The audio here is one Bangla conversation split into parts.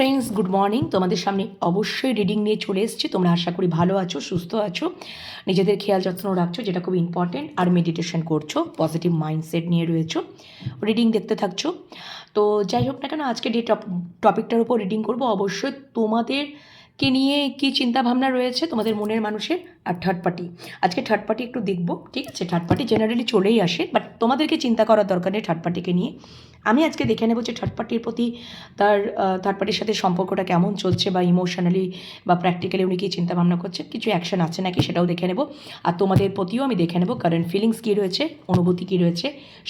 Friends, good morning. তোমাদের সামনে অবশ্যই রিডিং নিয়ে চলে এসেছি। তোমরা আশা করি ভালো আছো, সুস্থ আছো, নিজেদের খেয়াল যত্ন রাখছো, যেটা খুব ইম্পর্টেন্ট, আর মেডিটেশন করছো, পজিটিভ মাইন্ডসেট নিয়ে রয়েছো, রিডিং দেখতে থাকছো। তো যাই হোক না কেন, আজকে যে টপিকটার উপর রিডিং করবো, অবশ্যই তোমাদেরকে নিয়ে কী চিন্তাভাবনা রয়েছে তোমাদের মনের মানুষের। আর থার্ড পার্টি, আজকে থার্ড পার্টি একটু দেখবো, ঠিক আছে? থার্ড পার্টি জেনারেলি চলেই আসে, বাট তোমাদেরকে চিন্তা করার দরকার নেই থার্ড পার্টিকে নিয়ে। আমি আজকে দেখে নেবো যে থার্ড পার্টির প্রতি থার্ড পার্টির সাথে সম্পর্কটা কেমন চলছে, বা ইমোশনালি বা প্র্যাকটিক্যালি উনি কী চিন্তাভাবনা করছেন, কিছু অ্যাকশন আছে নাকি সেটাও দেখে নেব। আর তোমাদের প্রতিও আমি দেখে নেবো কারেন্ট ফিলিংস কী রয়েছে, অনুভূতি কী রয়েছে,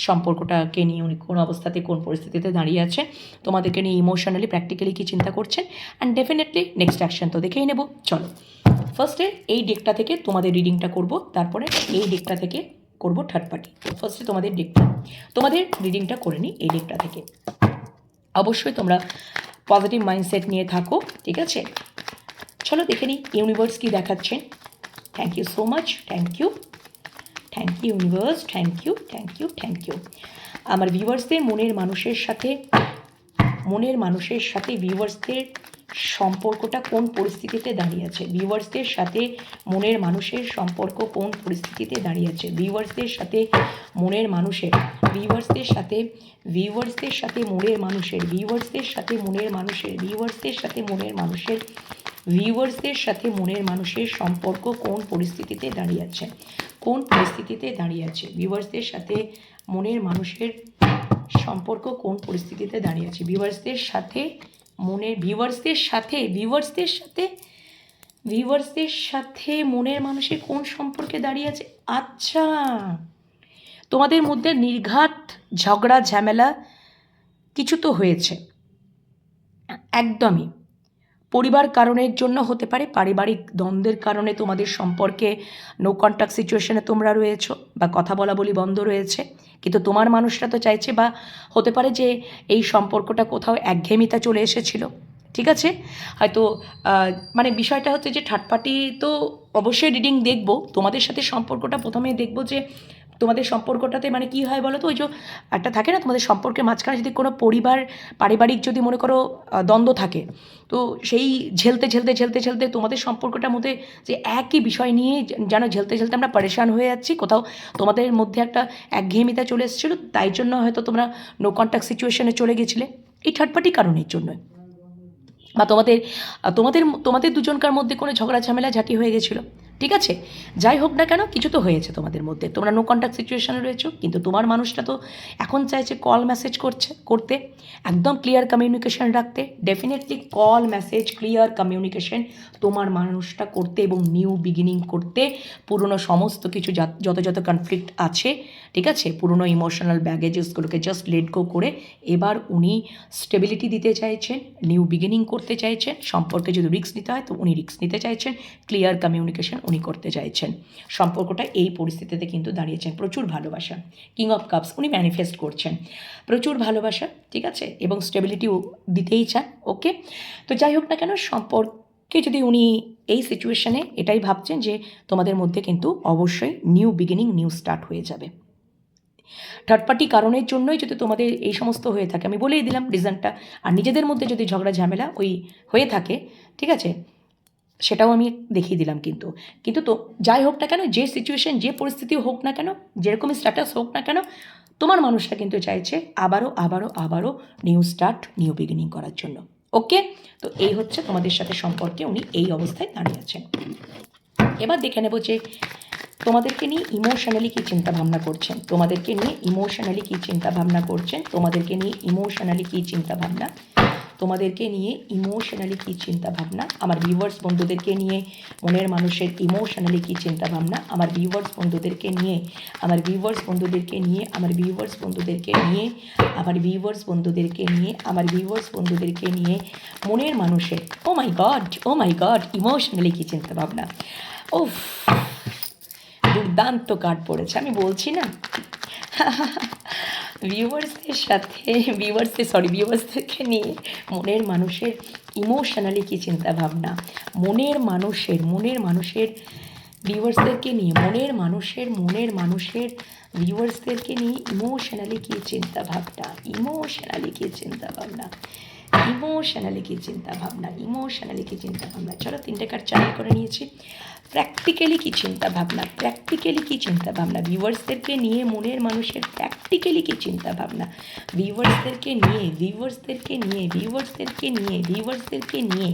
সম্পর্কটাকে নিয়ে উনি কোন অবস্থাতে কোন পরিস্থিতিতে দাঁড়িয়ে আছে, তোমাদেরকে নিয়ে ইমোশনালি প্র্যাকটিক্যালি কী চিন্তা করছেন, অ্যান্ড ডেফিনেটলি নেক্সট অ্যাকশন তো দেখেই নেব। চলো, ফার্স্টে এই ডেকটা থেকে তোমাদের রিডিংটা করব, তারপরে এই ডেকটা থেকে করবো থার্ড পার্টি। ফার্স্টে তোমাদের ডেকটা, তোমাদের রিডিংটা করে নিই এই ডেকটা থেকে। অবশ্যই তোমরা পজিটিভ মাইন্ডসেট নিয়ে থাকো, ঠিক আছে? চলো দেখে নিই ইউনিভার্স কী দেখাচ্ছেন। Thank you so much, thank you, thank you universe, thank you, thank you, thank you. আমার ভিউয়ার্সদের মনের মানুষের সাথে ভিউয়ার্সদের সম্পর্কটা কোন পরিস্থিতিতে দাঁড়িয়ে আছে, ভিউয়ার্সদের সাথে মনের মানুষের সম্পর্ক কোন পরিস্থিতিতে দাঁড়িয়ে আছে, ভিউয়ার্সদের সাথমনের মানুষের সম্পর্ক কোন পরিস্থিতিতে দাঁড়িয়ে আছে, ভিউয়ার্সদের সাথে মনের মানুষের সম্পর্ক কোন পরিস্থিতিতে দাঁড়িয়ে আছে, ভিউয়ার্সদের সাথে মনের মানুষের কোন সম্পর্কে দাঁড়িয়ে আছে। আচ্ছা, তোমাদের মধ্যে নির্ঘাত ঝগড়া ঝামেলা কিছু তো হয়েছে, একদমই পরিবার কারণের জন্য হতে পারে, পারিবারিক দ্বন্দ্বের কারণে তোমাদের সম্পর্কে নো কন্ট্যাক্ট সিচুয়েশনে তোমরা রয়েছো, বা কথা বলা বলি বন্ধ রয়েছে। কিন্তু তোমার মানুষরা তো চাইছে, বা হতে পারে যে এই সম্পর্কটা কোথাও একঘেয়েমিতা চলে এসেছিল, ঠিক আছে? হয়তো মানে বিষয়টা হচ্ছে যে থার্ড পার্টি তো অবশ্যই রিডিং দেখবো, তোমাদের সাথে সম্পর্কটা প্রথমে দেখবো যে তোমাদের সম্পর্কটাতে মানে কী হয় বলো তো, ওই যে একটা থাকে না তোমাদের সম্পর্কের মাঝখানে যদি কোনো পারিবারিক যদি মনে করো দ্বন্দ্ব থাকে, তো সেই ঝেলতে তোমাদের সম্পর্কটার মধ্যে যে একই বিষয় নিয়ে যেন ঝেলতে আমরা পরেশান হয়ে যাচ্ছি, কোথাও তোমাদের মধ্যে একটা একঘেয়েমিতা চলে এসেছিলো, তাই জন্য হয়তো তোমরা নো কন্ট্যাক্ট সিচুয়েশনে চলে গেছিলে এই থার্ড পার্টি কারণের জন্য, বা তোমাদের দুজনকার মধ্যে কোনো ঝগড়া ঝামেলা ঝাঁটি হয়ে গেছিলো, ঠিক আছে? যাই হোক না কেন, কিছু তো হয়েছে তোমাদের মধ্যে, তোমরা নো কন্ট্যাক্ট সিচুয়েশনে রয়েছো, কিন্তু তোমার মানুষটা তো এখন চাইছে কল মেসেজ করতে, একদম ক্লিয়ার কমিউনিকেশন রাখতে। Definitely call message clear communication তোমার মানুষটা করতে, এবং নিউ বিগিনিং করতে, পুরনো সমস্ত কিছু যত কনফ্লিক্ট আছে, ঠিক আছে, পুরনো ইমোশনাল ব্যাগেজেসগুলোকে জাস্ট লেট গো করে এবার উনি স্টেবিলিটি দিতে চাইছেন, নিউ বিগিনিং করতে চাইছেন। সম্পর্কে যদি রিস্ক নিতে হয় তো উনি রিস্ক নিতে চাইছেন, ক্লিয়ার কমিউনিকেশন উনি করতে চাইছেন। সম্পর্কটা এই পরিস্থিতিতে কিন্তু দাঁড়িয়েছেন। প্রচুর ভালোবাসা, কিং অফ কাপস উনি ম্যানিফেস্ট করছেন, প্রচুর ভালোবাসা, ঠিক আছে, এবং স্টেবিলিটিও দিতেই চান। ওকে, তো যাই হোক না কেন, সম্পর্কে যদি উনি এই সিচুয়েশনে এটাই ভাবছেন যে তোমাদের মধ্যে কিন্তু অবশ্যই নিউ বিগিনিং, নিউ স্টার্ট হয়ে যাবে। থার্ড পার্টি কারণের জন্যই যদি তোমাদের এই সমস্ত হয়ে থাকে, আমি বলেই দিলাম রিজনটা। আর নিজেদের মধ্যে যদি ঝগড়া ঝামেলা ওই হয়ে থাকে, ঠিক আছে, সেটাও আমি দেখিয়ে দিলাম। কিন্তু তো যাই হোক না কেন, যে সিচুয়েশন, যে পরিস্থিতি হোক না কেন, যেরকমই স্ট্যাটাস হোক না কেন, তোমার মানুষটা কিন্তু চাইছে আবারও নিউ স্টার্ট, নিউ বিগিনিং করার জন্য। ওকে, তো এই হচ্ছে তোমাদের সাথে সম্পর্কে উনি এই অবস্থায় দাঁড়িয়ে আছেন। এবার দেখে নেব যে তোমাদেরকে নিয়ে ইমোশনালি কী চিন্তাভাবনা করছেন, আমার ভিউয়ার্স বন্ধুদেরকে নিয়ে মনের মানুষের ইমোশনালি কী চিন্তাভাবনা, আমার ভিউয়ার্স বন্ধুদেরকে নিয়ে মনের মানুষের ও মাই গড ইমোশনালি কী চিন্তাভাবনা। ওফ, দুর্দান্ত কার্ড পড়েছে, আমি বলছি না। ভিউয়ার্সদেরকে নিয়ে মনের মানুষের ইমোশনালি কী চিন্তাভাবনা, ভিউয়ার্সদেরকে নিয়ে ইমোশনালি কী চিন্তাভাবনা। ইমোশনালি কী চিন্তাভাবনা, ইমোশনালি কী চিন্তাভাবনা। চলো 3টে কার্ড চ্যানেল করে নিয়েছি। প্র্যাকটিক্যালি কী চিন্তাভাবনা, প্র্যাকটিক্যালি কী চিন্তাভাবনা, ভিউয়ার্সদেরকে নিয়ে মনের মানুষের প্র্যাকটিক্যালি কী চিন্তাভাবনা, ভিউয়ার্সদেরকে নিয়ে ভিউয়ার্সদেরকে নিয়ে ভিউয়ার্সদেরকে নিয়ে ভিউয়ার্সদেরকে নিয়ে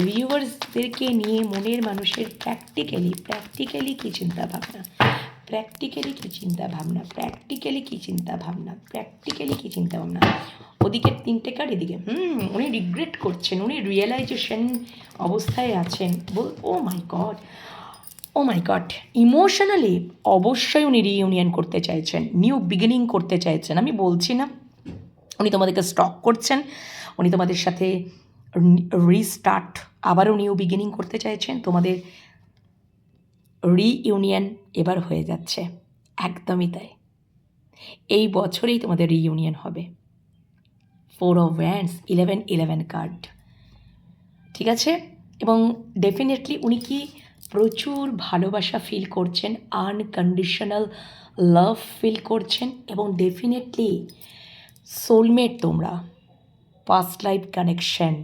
ভিউয়ার্সদেরকে নিয়ে মনের মানুষের প্র্যাকটিক্যালি কী চিন্তাভাবনা, প্র্যাকটিক্যালি কী চিন্তাভাবনা, প্র্যাকটিক্যালি কী চিন্তাভাবনা, প্র্যাকটিক্যালি কী চিন্তাভাবনা। ওদিকে 3টে কার্ড, এদিকে উনি রিগ্রেট করছেন, উনি রিয়েলাইজেশন অবস্থায় আছেন। ও মাই গড, ইমোশনালি অবশ্যই উনি রিইউনিয়ন করতে চাইছেন, নিউ বিগিনিং করতে চাইছেন। আমি বলছি না উনি তোমাদেরকে স্টক করছেন, উনি তোমাদের সাথে রিস্টার্ট, আবারও নিউ বিগিনিং করতে চাইছেন। তোমাদের রিইউনিয়ন এবার হয়ে যাচ্ছে, একদমই তাই। এই বছরেই তোমাদের রিইউনিয়ন হবে। 4 of Wands, 11 কার্ড, ঠিক আছে। এবং ডেফিনেটলি উনি কি প্রচুর ভালোবাসা ফিল করছেন, আনকন্ডিশনাল লাভ ফিল করছেন, এবং ডেফিনেটলি সোলমেট তোমরা, পাস্ট লাইফ কানেকশন,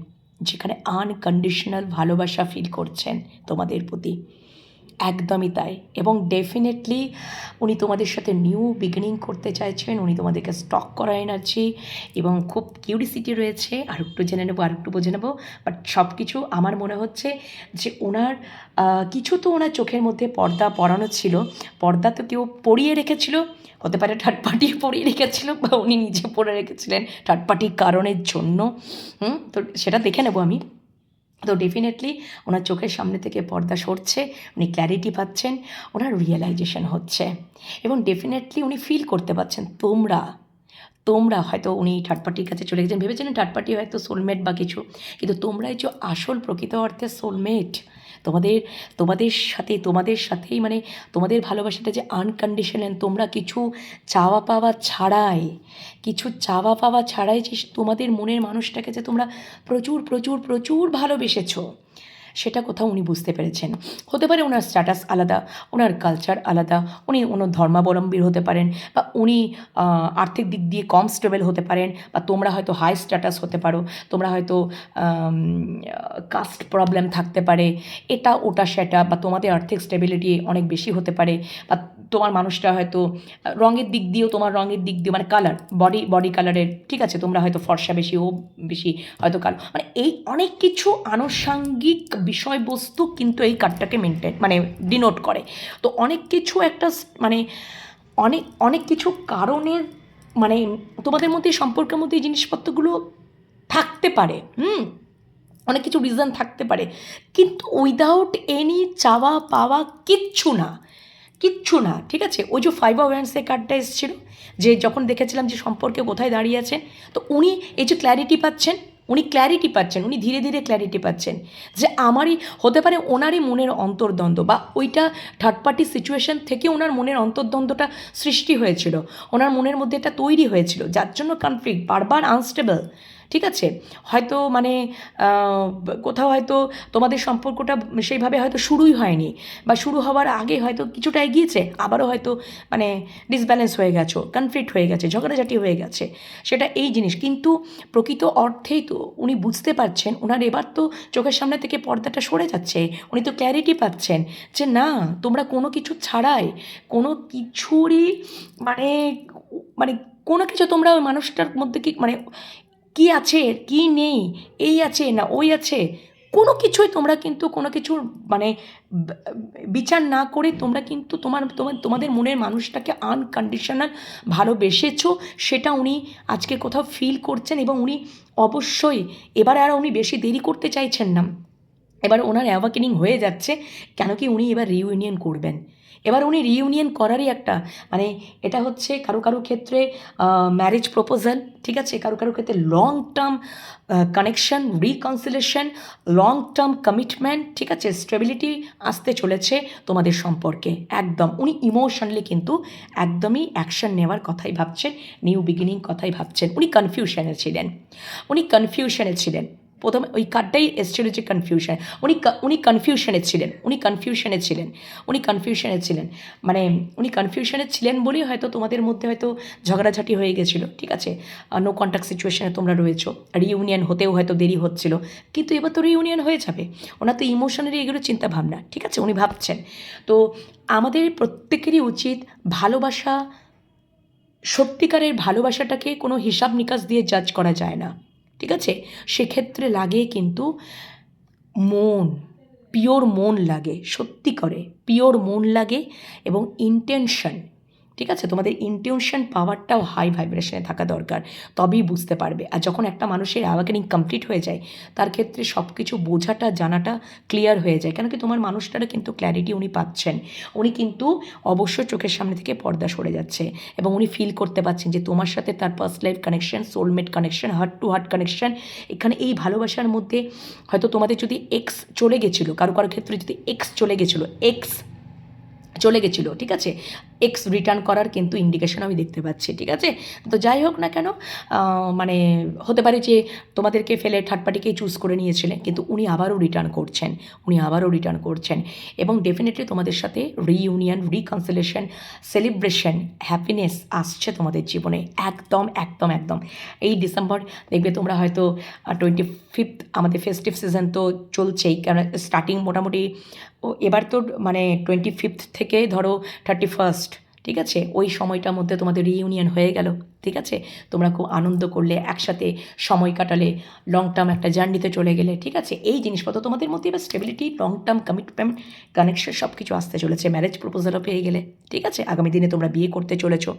যেখানে আনকন্ডিশনাল ভালোবাসা ফিল করছেন তোমাদের প্রতি, একদমই তাই। এবং ডেফিনেটলি উনি তোমাদের সাথে নিউ বিগিনিং করতে চাইছেন, উনি তোমাদেরকে স্টক করা এনার্জি, এবং খুব কিউরিসিটি রয়েছে। আর একটু জেনে নেবো, আর একটু বুঝে নেবো, বাট সব কিছু আমার মনে হচ্ছে যে ওনার কিছু তো ওনার চোখের মধ্যে পর্দা পরানো ছিল, পর্দা তো কেউ পরিয়ে রেখেছিল, হতে পারে থার্ড পার্টি পরিয়ে রেখেছিল, বা উনি নিজে পরে রেখেছিলেন থার্ড পার্টির কারণের জন্য। তো সেটা দেখে নেবো আমি। তো ডেফিনেটলি ওনার চোখের সামনে থেকে পর্দা সরছে, উনি ক্ল্যারিটি পাচ্ছেন, ওনার রিয়েলাইজেশন হচ্ছে, এবং ডেফিনেটলি উনি ফিল করতে পারছেন তোমরা হয়তো উনি থার্ড পার্টির কাছে চলে গেছেন, ভেবেছেন থার্ড পার্টি হয়তো সোলমেট বা কিছু, কিন্তু তোমরাই যে আসল প্রকৃত অর্থে সোলমেট। তোমাদের সাথেই মানে তোমাদের ভালোবাসাটা যে আনকন্ডিশনাল, তোমরা কিছু চাওয়া পাওয়া ছাড়াই যে তোমাদের মনের মানুষটাকে যে তোমরা প্রচুর প্রচুর প্রচুর ভালোবেসেছো, সেটা কোথাও উনি বুঝতে পেরেছেন। হতে পারে ওনার স্ট্যাটাস আলাদা, ওনার কালচার আলাদা, উনি ওনার ধর্মাবলম্বী হতে পারেন, বা উনি আর্থিক দিক দিয়ে কম স্টেবল হতে পারেন, বা তোমরা হয়তো হাই স্ট্যাটাস হতে পারো, তোমরা হয়তো কাস্ট প্রবলেম থাকতে পারে, এটা ওটা সেটা, বা তোমাদের আর্থিক স্টেবিলিটি অনেক বেশি হতে পারে, বা তোমার মানুষটা হয়তো রঙের দিক দিয়েও মানে কালার, বডি কালারের, ঠিক আছে, তোমরা হয়তো ফর্সা বেশি, ও বেশি হয়তো কালো, মানে এই অনেক কিছু আনুষাঙ্গিক বিষয়বস্তু কিন্তু এই কার্ডটাকে ডিনোট করে। তো অনেক কিছু একটা মানে অনেক কিছু কারণের মানে তোমাদের মধ্যে সম্পর্কের মধ্যে এই জিনিসপত্রগুলো থাকতে পারে, অনেক কিছু রিজন থাকতে পারে, কিন্তু উইদাউট এনি চাওয়া পাওয়া কিচ্ছু না, ঠিক আছে। ওই যে 5 of Wands কার্ডটা এসেছিল, যে যখন দেখেছিলাম যে সম্পর্কে কোথায় দাঁড়িয়ে আছে, তো উনি এই যে ক্ল্যারিটি পাচ্ছেন, উনি ধীরে ধীরে ক্ল্যারিটি পাচ্ছেন যে আমারই হতে পারে, ওনারই মনের অন্তর্দ্বন্দ্ব, বা ওইটা থার্ড পার্টি সিচুয়েশন থেকে ওনার মনের অন্তর্দ্বন্দ্বটা সৃষ্টি হয়েছিল, ওনার মনের মধ্যে এটা তৈরি হয়েছিল, যার জন্য কনফ্লিক্ট, বারবার আনস্টেবল, ঠিক আছে। হয়তো মানে কোথাও হয়তো তোমাদের সম্পর্কটা সেইভাবে হয়তো শুরুই হয়নি, বা শুরু হওয়ার আগে হয়তো কিছুটা এগিয়েছে, আবারও হয়তো মানে ডিসব্যালেন্স হয়ে গেছো, কনফ্লিক্ট হয়ে গেছে, ঝগড়াঝাটি হয়ে গেছে, সেটা এই জিনিস। কিন্তু প্রকৃত অর্থেই তো উনি বুঝতে পারছেন, ওনার এবার তো চোখের সামনে থেকে পর্দাটা সরে যাচ্ছে, উনি তো ক্ল্যারিটি পাচ্ছেন যে না, তোমরা কোনো কিছু ছাড়াই, কোনো কিছুরই মানে মানে কোনো কিছু তোমরা ওই মানুষটার মধ্যে কি আছে কি নেই, এই আছে না ওই আছে, কোনো কিছুই তোমরা কিন্তু কোনো কিছুর মানে বিচার না করে তোমরা কিন্তু তোমাদের মনের মানুষটাকে আনকন্ডিশনাল ভালোবেসেছো, সেটা উনি আজকে কোথাও ফিল করছেন, এবং উনি অবশ্যই এবার আর উনি বেশি দেরি করতে চাইছেন না, এবার ওনার অ্যাওয়াকেনিং হয়ে যাচ্ছে, কেন কি উনি এবার রিইউনিয়ন করবেন। এবার উনি রিইউনিয়ন করারই একটা মানে এটা হচ্ছে কারো ক্ষেত্রে ম্যারেজ প্রপোজাল, ঠিক আছে, কারো ক্ষেত্রে long term connection, reconciliation, long term commitment, ঠিক আছে, স্টেবিলিটি আসতে চলেছে তোমাদের সম্পর্কে। একদম উনি ইমোশনালি কিন্তু একদমই অ্যাকশন নেওয়ার কথাই ভাবছেন, নিউ বিগিনিং কথাই ভাবছেন। উনি কনফিউশনে ছিলেন, প্রথমে ওই কার্ডটাই এসেছিলো যে কনফিউশন, উনি কনফিউশনে ছিলেন, মানে উনি কনফিউশনে ছিলেন বলেই হয়তো তোমাদের মধ্যে হয়তো ঝগড়াঝাটি হয়ে গেছিলো, ঠিক আছে, নো কন্ট্যাক্ট সিচুয়েশনে তোমরা রয়েছো, রিইউনিয়ন হতেও হয়তো দেরি হচ্ছিল, কিন্তু এবার তো রিইউনিয়ন হয়ে যাবে। ওনার তো ইমোশনালি এগুলো চিন্তা ভাবনা, ঠিক আছে, উনি ভাবছেন। তো আমাদের প্রত্যেকেরই উচিত ভালোবাসা, সত্যিকারের ভালোবাসাটাকে কোনো হিসাব নিকাশ দিয়ে জাজ করা যায় না, ঠিক আছে। সেক্ষেত্রে লাগে কিন্তু মন, পিওর মন লাগে, সত্যি করে পিওর মন লাগে, এবং ইন্টেনশন, ঠিক আছে, তোমাদের ইন্টেনশন পাওয়ারটাও হাই ভাইব্রেশনে থাকা দরকার, তবেই বুঝতে পারবে। আর যখন একটা মানুষের অ্যাওয়াকেনিং কমপ্লিট হয়ে যায়, তার ক্ষেত্রে সব কিছু বোঝাটা জানাটা ক্লিয়ার হয়ে যায়, কেন কি তোমার মানুষটারও কিন্তু ক্ল্যারিটি উনি পাচ্ছেন, উনি কিন্তু অবশ্য চোখের সামনে থেকে পর্দা সরে যাচ্ছে, এবং উনি ফিল করতে পারছেন যে তোমার সাথে তার past life connection, soulmate connection, heart to heart connection. এখানে এই ভালোবাসার মধ্যে হয়তো তোমাদের যদি এক্স চলে গেছিলো, কারো কারো ক্ষেত্রে যদি এক্স চলে গেছিলো, ঠিক আছে, এক্স রিটার্ন করার কিন্তু ইন্ডিকেশন আমি দেখতে পাচ্ছি, ঠিক আছে। তো যাই হোক না কেন, মানে হতে পারে যে তোমাদেরকে ফেলে থার্ড পার্টিকেই চুজ করে নিয়েছিলেন, কিন্তু উনি আবারও রিটার্ন করছেন, এবং ডেফিনেটলি তোমাদের সাথে রিইউনিয়ন, রিকনসিলেশন, সেলিব্রেশন, হ্যাপিনেস আসছে তোমাদের জীবনে, একদম একদম একদম। এই ডিসেম্বর দেখবে তোমরা হয়তো 25th, আমাদের ফেস্টিভ সিজন তো চলছেই, কারণ স্টার্টিং মোটামুটি এবার তো মানে 25th থেকে ধরো 31st, ঠিক আছে, ওই সময়টার মধ্যে তোমাদের রিইউনিয়ন হয়ে গেল, ঠিক আছে, তোমরা খুব আনন্দ করলে, একসাথে সময় কাটালে, লং টার্ম একটা জার্নিতে চলে গেলে, ঠিক আছে। এই জিনিসপত্র তোমাদের মধ্যে এবার stability, long term commitment, connection সব কিছু আসতে চলেছে, ম্যারেজ প্রপোজালও পেয়ে গেলে, ঠিক আছে, আগামী দিনে তোমরা বিয়ে করতে চলেছো।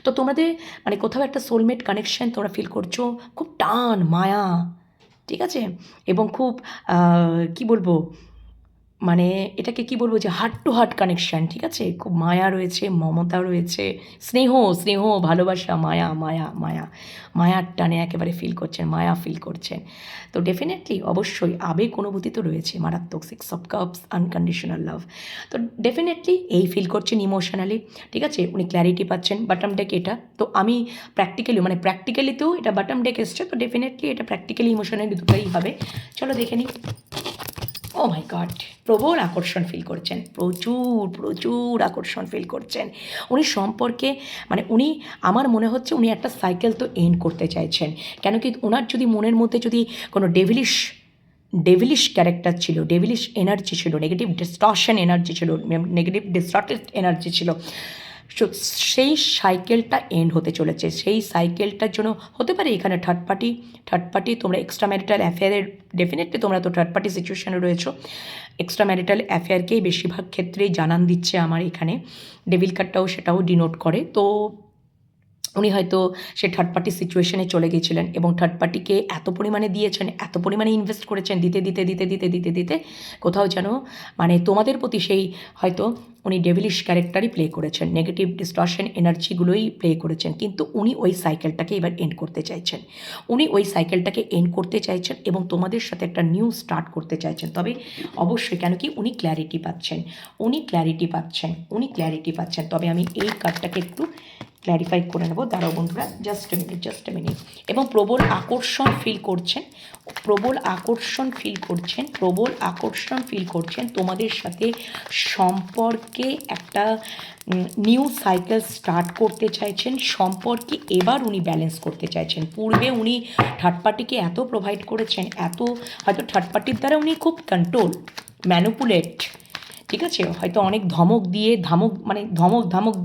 তো তোমাদের মানে কোথাও একটা সোলমেট কানেকশন তোমরা ফিল করছো, খুব টান, মায়া, ঠিক আছে, এবং খুব কী বলবো, মানে এটাকে কি বলবো, যে হার্ট টু হার্ট কানেকশান, ঠিক আছে, খুব মায়া রয়েছে, মমতা রয়েছে, স্নেহ, ভালোবাসা, মায়ার টানে একেবারে ফিল করছেন, মায়া ফিল করছেন। তো ডেফিনেটলি অবশ্যই আবেগ অনুভূতি তো রয়েছে, মারাত্মক 6 অফ কাপস, আনকন্ডিশনাল লাভ। তো ডেফিনেটলি এই ফিল করছেন ইমোশনালি, ঠিক আছে, উনি ক্ল্যারিটি পাচ্ছেন, বাটম ডেক এটা। তো আমি প্র্যাকটিক্যালিতেও এটা বাটম ডেক এসছে, তো ডেফিনেটলি এটা প্র্যাকটিক্যালি ইমোশনালি দুটোই হবে। চলো দেখে নিই। ও মাই গড, প্রবল আকর্ষণ ফিল করছেন, প্রচুর আকর্ষণ ফিল করছেন উনি সম্পর্কে, মানে উনি, আমার মনে হচ্ছে উনি একটা সাইকেল তো এন্ড করতে চাইছেন, কেন কি ওনার যদি মনের মধ্যে যদি কোনো ডেভিলিশ ক্যারেক্টার ছিল, ডেভিলিশ এনার্জি ছিল, নেগেটিভ ডিস্টর্শন এনার্জি ছিল, নেগেটিভ ডিস্টর্টেড এনার্জি ছিল, সেই সাইকেলটা এন্ড হতে চলেছে। সেই সাইকেলটার জন্য হতে পারে এখানে থার্ড পার্টি তোমরা এক্সট্রা ম্যারিটাল অ্যাফেয়ারের, ডেফিনেটলি তোমরা তো থার্ড পার্টি সিচুয়েশনে রয়েছো, এক্সট্রা ম্যারিটাল অ্যাফেয়ারকেই বেশিরভাগ ক্ষেত্রেই জানান দিচ্ছে আমার এখানে, ডেভিল কার্ডটাও সেটাও ডিনোট করে। তো উনি হয়তো সে থার্ড পার্টি সিচুয়েশনে চলে গেছিলেন, এবং থার্ড পার্টিকে এত পরিমাণে দিয়েছেন, এত পরিমাণে ইনভেস্ট করেছেন, দিতে কোথাও যেন মানে তোমাদের প্রতি সেই হয়তো উনি ডেভিলিশ ক্যারেক্টারই প্লে করেছেন, নেগেটিভ ডিস্টর্শন এনার্জিগুলোই প্লে করেছেন, কিন্তু উনি ওই সাইকেলটাকে এবার এন্ড করতে চাইছেন, এবং তোমাদের সাথে একটা নিউ স্টার্ট করতে চাইছেন। তবে অবশ্যই, কেন কি উনি ক্ল্যারিটি পাচ্ছেন। তবে আমি এই কার্ডটাকে একটু ক্ল্যারিফাই করে নেবো, দাঁড়াও বন্ধুরা, জাস্ট এ মিনিট। এবং প্রবল আকর্ষণ ফিল করছেন তোমাদের সাথে সম্পর্কে একটা নিউ সাইকেল স্টার্ট করতে চাইছেন, সম্পর্কে এবার উনি ব্যালেন্স করতে চাইছেন। পূর্বে উনি থার্ড পার্টিকে এত প্রোভাইড করেছেন, এত হয়তো থার্ড পার্টির দ্বারা উনি খুব কন্ট্রোল, ম্যানুপুলেট, ঠিক আছে, হয়তো অনেক ধমক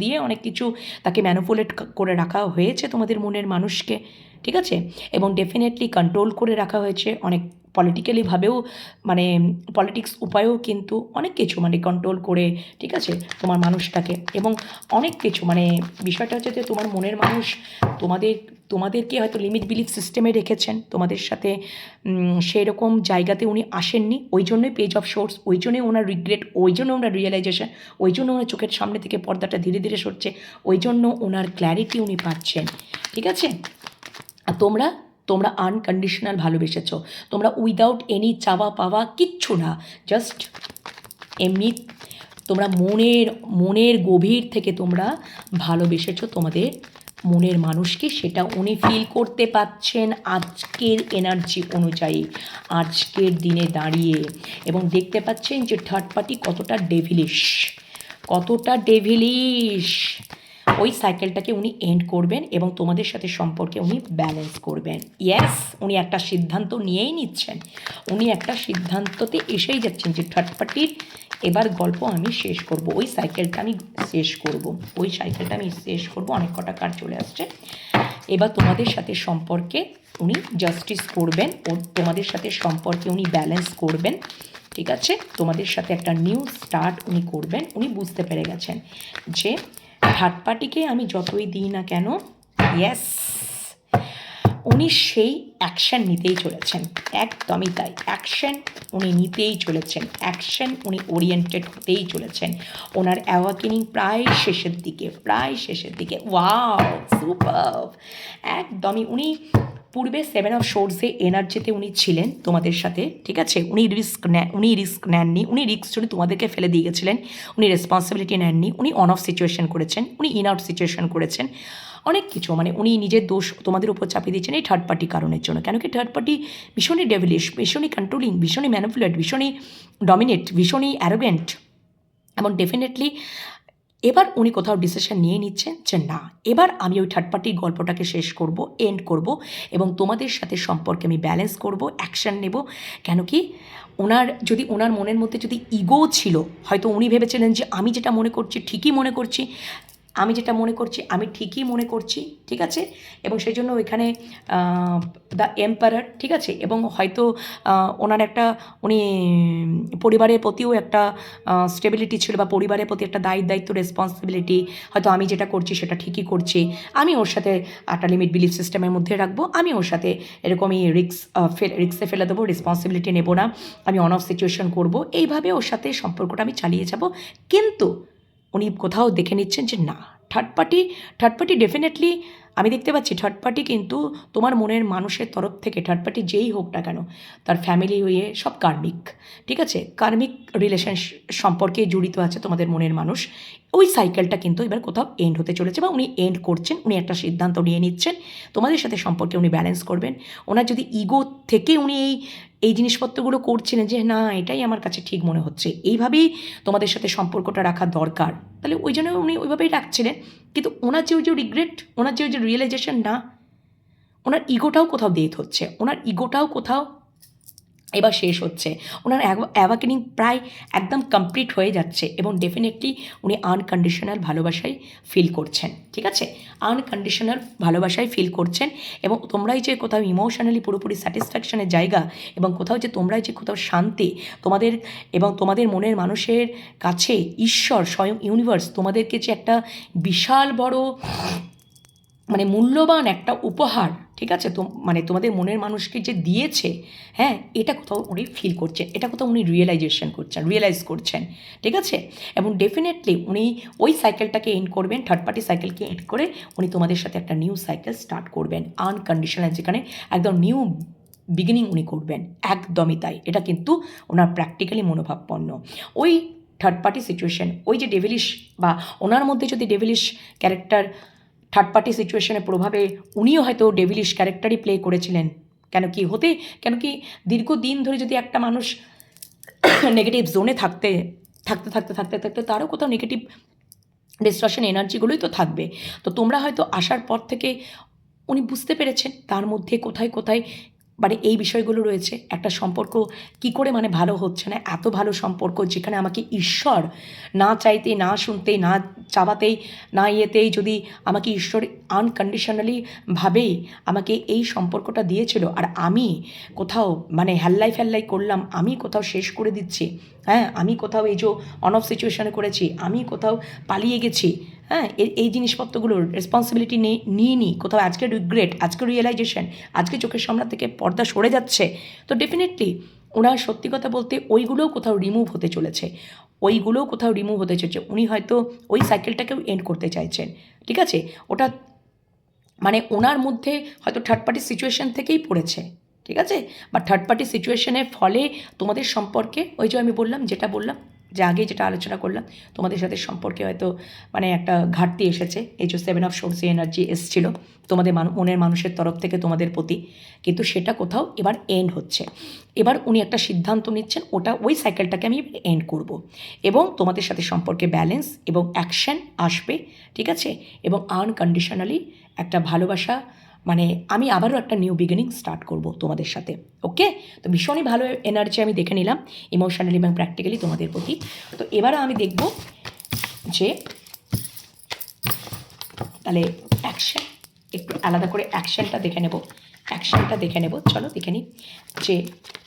দিয়ে অনেক কিছু তাকে ম্যানুপুলেট করে রাখা হয়েছে তোমাদের মনের মানুষকে, ঠিক আছে, এবং ডেফিনেটলি কন্ট্রোল করে রাখা হয়েছে অনেক পলিটিক্যালিভাবেও, মানে পলিটিক্স উপায়েও কিন্তু অনেক কিছু মানে কন্ট্রোল করে, ঠিক আছে, তোমার মানুষটাকে, এবং অনেক কিছু মানে বিষয়টা হচ্ছে যে তোমার মনের মানুষ তোমাদেরকে হয়তো লিমিট বিলিফ সিস্টেমে রেখেছেন, তোমাদের সাথে সেই রকম জায়গাতে উনি আসেননি, ওই জন্যই পেজ অফ সোর্স, ওই জন্যই ওনার রিগ্রেট, ওই জন্য ওনার রিয়েলাইজেশন, ওই জন্য ওনার চোখের সামনে থেকে পর্দাটা ধীরে ধীরে সরছে, ওই জন্য ওনার ক্ল্যারিটি উনি পাচ্ছেন, ঠিক আছে। আর তোমরা আনকন্ডিশনাল ভালোবেসেছো, তোমরা উইদাউট এনি চাওয়া পাওয়া কিচ্ছু না, জাস্ট এমনি তোমরা মনের গভীর থেকে তোমরা ভালোবেসেছো তোমাদের মনের মানুষকে, সেটা উনি ফিল করতে পাচ্ছেন আজকের এনার্জি অনুযায়ী, আজকের দিনে দাঁড়িয়ে। এবং দেখতে পাচ্ছেন যে থার্ড পার্টি কতটা ডেভিলিশ। ওই সাইকেলটাকে উনি এন্ড করবেন এবং তোমাদের সাথে সম্পর্কে উনি ব্যালেন্স করবেন। ইয়েস, উনি একটা সিদ্ধান্ত নিয়েই নিচ্ছেন, উনি একটা সিদ্ধান্ততে এসেই যাচ্ছেন যে থার্ড পার্টির এবার গল্প আমি শেষ করব, ওই সাইকেলটা আমি শেষ করব। অনেক কটা কার্ড চলে আসছে। এবার তোমাদের সাথে সম্পর্কে উনি জাস্টিস করবেন, ও তোমাদের সাথে সম্পর্কে উনি ব্যালেন্স করবেন। ঠিক আছে, তোমাদের সাথে একটা নিউ স্টার্ট উনি করবেন। উনি বুঝতে পেরে গেছেন যে থার্ড পার্টিকে আমি যতই দিই না কেন, ইয়েস, উনি সেই অ্যাকশন নিতেই চলেছেন। একদমই তাই, অ্যাকশন উনি নিতেই চলেছেন, অ্যাকশন উনি ওরিয়েন্টেড হতেই চলেছেন। ওনার অ্যাওয়াকেনিং প্রায় শেষের দিকে। ওয়াও, সুপারব! একদমই উনি পূর্বে 7 অফ সোর্সে এনার্জিতে উনি ছিলেন তোমাদের সাথে। ঠিক আছে, উনি রিস্ক নেননি, উনি রিস্ক যদি তোমাদেরকে ফেলে দিয়ে গেছিলেন, উনি রেসপন্সিবিলিটি নেননি, উনি অন অফ সিচুয়েশন করেছেন, উনি ইন আউট সিচুয়েশন করেছেন, অনেক কিছু। মানে উনি নিজের দোষ তোমাদের উপর চাপিয়ে দিয়েছেন এই থার্ড পার্টি কারণের জন্য। কেন কি থার্ড পার্টি ভীষণই ডেভিলিশ, ভীষণই কন্ট্রোলিং, ভীষণই ম্যানিপুলেট, ভীষণই ডমিনেট, ভীষণই অ্যারোগেন্ট। এবং ডেফিনেটলি এবার উনি কোথাও ডিসিশন নিয়ে নিচ্ছেন যে না, এবার আমি ওই থার্ড পার্টির গল্পটাকে শেষ করব, এন্ড করব, এবং তোমাদের সাথে সম্পর্কে আমি ব্যালেন্স করব, অ্যাকশন নেব। কেন কি ওনার মনের মধ্যে যদি ইগো ছিল, হয়তো উনি ভেবেছিলেন যে আমি যেটা মনে করছি আমি ঠিকই মনে করছি, ঠিক আছে। এবং সেই জন্য ওইখানে দ্য এম্পারার, ঠিক আছে। এবং হয়তো ওনার একটা উনি পরিবারের প্রতিও একটা স্টেবিলিটি ছিল, বা পরিবারের প্রতি একটা দায়িত্ব, রেসপন্সিবিলিটি। হয়তো আমি যেটা করছি সেটা ঠিকই করছি, আমি ওর সাথে একটা লিমিট বিলিফ সিস্টেমের মধ্যে রাখবো, আমি ওর সাথে এরকমই রিক্সে ফেলে দেবো, রেসপন্সিবিলিটি নেব না, আমি অন অফ সিচুয়েশন করবো, এইভাবে ওর সাথে সম্পর্কটা আমি চালিয়ে যাব। কিন্তু উনি কোথাও দেখে নিচ্ছেন যে না, থার্ড পার্টি ডেফিনেটলি আমি দেখতে পাচ্ছি থার্ড পার্টি কিন্তু তোমার মনের মানুষের তরফ থেকে, থার্ড পার্টি যেই হোক না কেন, তার ফ্যামিলি হয়ে সব কার্মিক, ঠিক আছে, কার্মিক রিলেশন সম্পর্কে জড়িত আছে তোমাদের মনের মানুষ। ওই সাইকেলটা কিন্তু এবার কোথাও এন্ড হতে চলেছে, বা উনি এন্ড করছেন, উনি একটা সিদ্ধান্ত নিয়ে নিচ্ছেন, তোমাদের সাথে সম্পর্কে উনি ব্যালেন্স করবেন। ওনার যদি ইগো থেকে উনি এই জিনিসপত্রগুলো করছিলেন যে না, এটাই আমার কাছে ঠিক মনে হচ্ছে, এইভাবেই তোমাদের সাথে সম্পর্কটা রাখা দরকার, তাহলে ওই জন্য উনি ওইভাবেই রাখছিলেন। কিন্তু ওনার যে রিগ্রেট, ওনার যে রিয়েলাইজেশন, না, ওনার ইগোটাও কোথাও ডেথ হচ্ছে, ওনার ইগোটাও কোথাও এবার শেষ হচ্ছে, ওনার অ্যাওয়াকেনিং প্রায় একদম কমপ্লিট হয়ে যাচ্ছে। এবং ডেফিনেটলি উনি আনকন্ডিশনাল ভালোবাসায় ফিল করছেন, ঠিক আছে, আনকন্ডিশনাল ভালোবাসায় ফিল করছেন। এবং তোমরাই যে কোথাও ইমোশনালি পুরোপুরি স্যাটিসফ্যাকশনের জায়গা, এবং কোথাও কোথাও শান্তি তোমাদের মনের মানুষের কাছে ঈশ্বর, স্বয়ং ইউনিভার্স তোমাদেরকে যে একটা বিশাল বড় মানে মূল্যবান একটা উপহার, ঠিক আছে, মানে তোমাদের মনের মানুষকে যে দিয়েছে, হ্যাঁ, এটা কোথাও উনি ফিল করছেন, এটা কোথাও উনি রিয়েলাইজ করছেন, ঠিক আছে। এবং ডেফিনেটলি উনি ওই সাইকেলটাকে এন্ড করবেন, থার্ড পার্টি সাইকেলকে এন্ড করে উনি তোমাদের সাথে একটা নিউ সাইকেল স্টার্ট করবেন, আনকন্ডিশনাল, যেখানে একদম নিউ বিগিনিং উনি করবেন। একদমই তাই, এটা কিন্তু ওনার প্র্যাকটিক্যালি মনোভাবপন্ন। ওই থার্ড পার্টি সিচুয়েশন, ওই যে ডেভিলিশ, বা ওনার মধ্যে যদি ডেভিলিশ ক্যারেক্টার থার্ড পার্টি সিচুয়েশনের প্রভাবে উনিও হয়তো ডেভিলিশ ক্যারেক্টারই প্লে করেছিলেন। কেন কি দীর্ঘদিন ধরে যদি একটা মানুষ নেগেটিভ জোনে থাকতে তারও কোথাও নেগেটিভ ডিস্ট্রাকশন এনার্জিগুলোই তো থাকবে। তো তোমরা হয়তো আসার পর থেকে উনি বুঝতে পেরেছেন তার মধ্যে কোথায় মানে এই বিষয়গুলো রয়েছে। একটা সম্পর্ক কি করে মানে ভালো হচ্ছে না, এত ভালো সম্পর্ক যেখানে আমাকে ঈশ্বর না চাইতে, না শুনতেই, না চাওয়াতেই, না ইয়েতেই, যদি আমাকে ঈশ্বর আনকন্ডিশনালি ভাবেই আমাকে এই সম্পর্কটা দিয়েছিল, আর আমি কোথাও মানে হ্যাল্লাই করলাম, আমি কোথাও শেষ করে দিচ্ছি, হ্যাঁ, আমি কোথাও এই যে অন অফ সিচুয়েশনে করেছি, আমি কোথাও পালিয়ে গেছি, হ্যাঁ, এই জিনিসপত্রগুলোর রেসপন্সিবিলিটি নিইনি, কোথাও আজকে রিগ্রেট, আজকে রিয়েলাইজেশন, আজকে চোখের সামনে থেকে পর্দা সরে যাচ্ছে। তো ডেফিনেটলি ওনার সত্যি কথা বলতে ওইগুলোও কোথাও রিমুভ হতে চলেছে, উনি হয়তো ওই সাইকেলটাকেও এন্ড করতে চাইছেন, ঠিক আছে। ওটা মানে ওনার মধ্যে হয়তো থার্ড পার্টি সিচুয়েশন থেকেই পড়েছে, ঠিক আছে, বা থার্ড পার্টি সিচুয়েশনের ফলে তোমাদের সম্পর্কে ওই যে আমি বললাম, যে আগে যেটা আলোচনা করলাম, তোমাদের সাথে সম্পর্কে হয়তো মানে একটা ঘাটতি এসেছে, এই যে 7 অফ সোর্স এনার্জি এসেছিলো তোমাদের মনের মানুষের তরফ থেকে তোমাদের প্রতি, কিন্তু সেটা কোথাও এবার এন্ড হচ্ছে। এবার উনি একটা সিদ্ধান্ত নিচ্ছেন, ওই সাইকেলটাকে আমি এন্ড করব, এবং তোমাদের সাথে সম্পর্কে ব্যালেন্স এবং অ্যাকশন আসবে, ঠিক আছে, এবং আনকন্ডিশনালি একটা ভালোবাসা, মানে আমি আবারও একটা নিউ বিগিনিং স্টার্ট করব তোমাদের সাথে। ওকে, তো ভীষণই ভালো এনার্জি আমি দেখে নিলাম ইমোশনালি এবং প্র্যাকটিক্যালি তোমাদের প্রতি। তো এবার আমি দেখব যে তাহলে অ্যাকশন, একটু আলাদা করে অ্যাকশনটা দেখে নেব। চলো দেখে নিই যে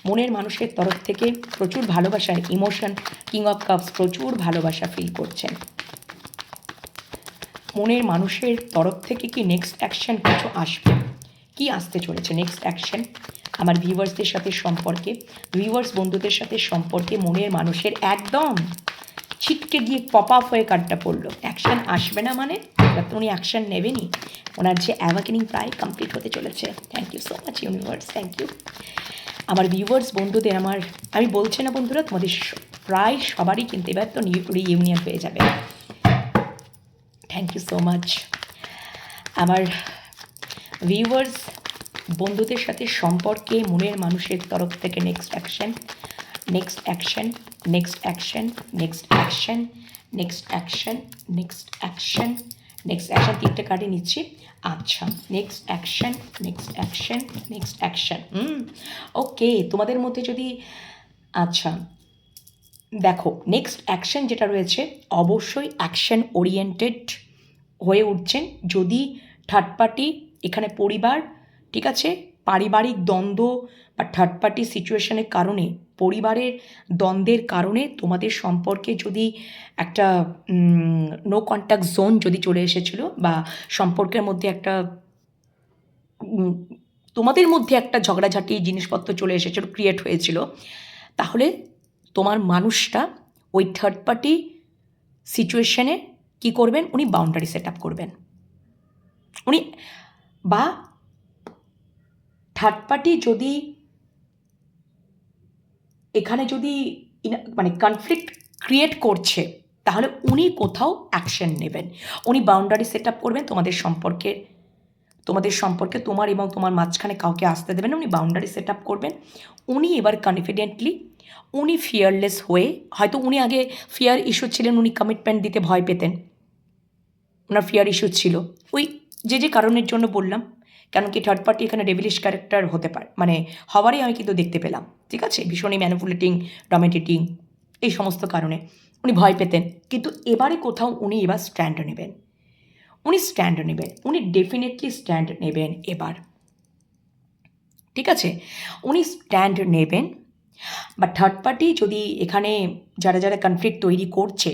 মনের মানুষের তরফ থেকে প্রচুর ভালোবাসার ইমোশন, কিং অফ কাপস প্রচুর ভালোবাসা ফিল করছেন। মনের মানুষের তরফ থেকে কি নেক্সট অ্যাকশন কিছু আসবে, কি আসতে চলেছে নেক্সট অ্যাকশন আমার ভিউয়ার্সদের সাথে সম্পর্কে, ভিউয়ার্স বন্ধুদের সাথে সম্পর্কে মনের মানুষের একদম ছিটকে গিয়ে পপ আপ হয়ে কার্ডটা পড়লো। অ্যাকশন আসবে না মানে এবার তো উনি অ্যাকশন নেবেনই, ওনার যে অ্যাওয়াকেনিং প্রায় কমপ্লিট হতে চলেছে। Thank you so much universe, thank you আমার ভিউয়ার্স বন্ধুদের। আমি বলছি না বন্ধুরা, তোমাদের প্রায় সবারই কিন্তু এবার তো রিইউনিয়ন হয়ে যাবে। থ্যাংক ইউ সো মাচ আমার ভিউয়ার্স বন্ধুদের সাথে সম্পর্কে মনের মানুষের তরফ থেকে next action, next action, next action, next action, next action, next action, next action, তিনটে কার্ডই নিচ্ছি। আচ্ছা, next action, next action, next action. Okay, তোমাদের মধ্যে যদি আচ্ছা দেখো নেক্সট অ্যাকশন যেটা রয়েছে অবশ্যই অ্যাকশন ওরিয়েন্টেড হয়ে উঠছেন। যদি থার্ড পার্টি এখানে পরিবার, ঠিক আছে, পারিবারিক দ্বন্দ্ব বা থার্ড পার্টি সিচুয়েশনের কারণে, পরিবারের দ্বন্দ্বের কারণে তোমাদের সম্পর্কে যদি একটা নো কন্ট্যাক্ট জোন যদি চলে এসেছিলো, বা সম্পর্কের মধ্যে একটা তোমাদের মধ্যে একটা ঝগড়াঝাটি জিনিসপত্র চলে এসেছিলো, ক্রিয়েট হয়েছিল, তাহলে তোমার মানুষটা ওই থার্ড পার্টি সিচুয়েশনে কী করবেন, উনি বাউন্ডারি সেট আপ করবেন। উনি বা থার্ড পার্টি যদি এখানে যদি মানে কনফ্লিক্ট ক্রিয়েট করছে, তাহলে উনি কোথাও অ্যাকশন নেবেন, উনি বাউন্ডারি সেট আপ করবেন তোমাদের সম্পর্কে, তোমার এবং তোমার মাঝখানে কাউকে আসতে দেবেন, উনি বাউন্ডারি সেট আপ করবেন। উনি এবার কনফিডেন্টলি, উনি ফিয়ারলেস হয়ে, হয়তো উনি আগে ফিয়ার ইস্যু ছিলেন, উনি কমিটমেন্ট দিতে ভয় পেতেন, ওনার ফিয়ার ইস্যু ছিল, ওই যে কারণের জন্য বললাম, কেন কি থার্ড পার্টি এখানে ডেভিলিশ ক্যারেক্টার হতে পারে, মানে হওয়ারই আমি কিন্তু দেখতে পেলাম, ঠিক আছে, ভীষণই ম্যানিপুলেটিং, ডমিনেটিং, এই সমস্ত কারণে উনি ভয় পেতেন। কিন্তু এবারে কোথাও উনি এবার স্ট্যান্ড নেবেন, উনি ডেফিনেটলি স্ট্যান্ড নেবেন এবার, ঠিক আছে, উনি স্ট্যান্ড নেবেন। বা থার্ড পার্টি যদি এখানে যারা কনফ্লিক্ট তৈরি করছে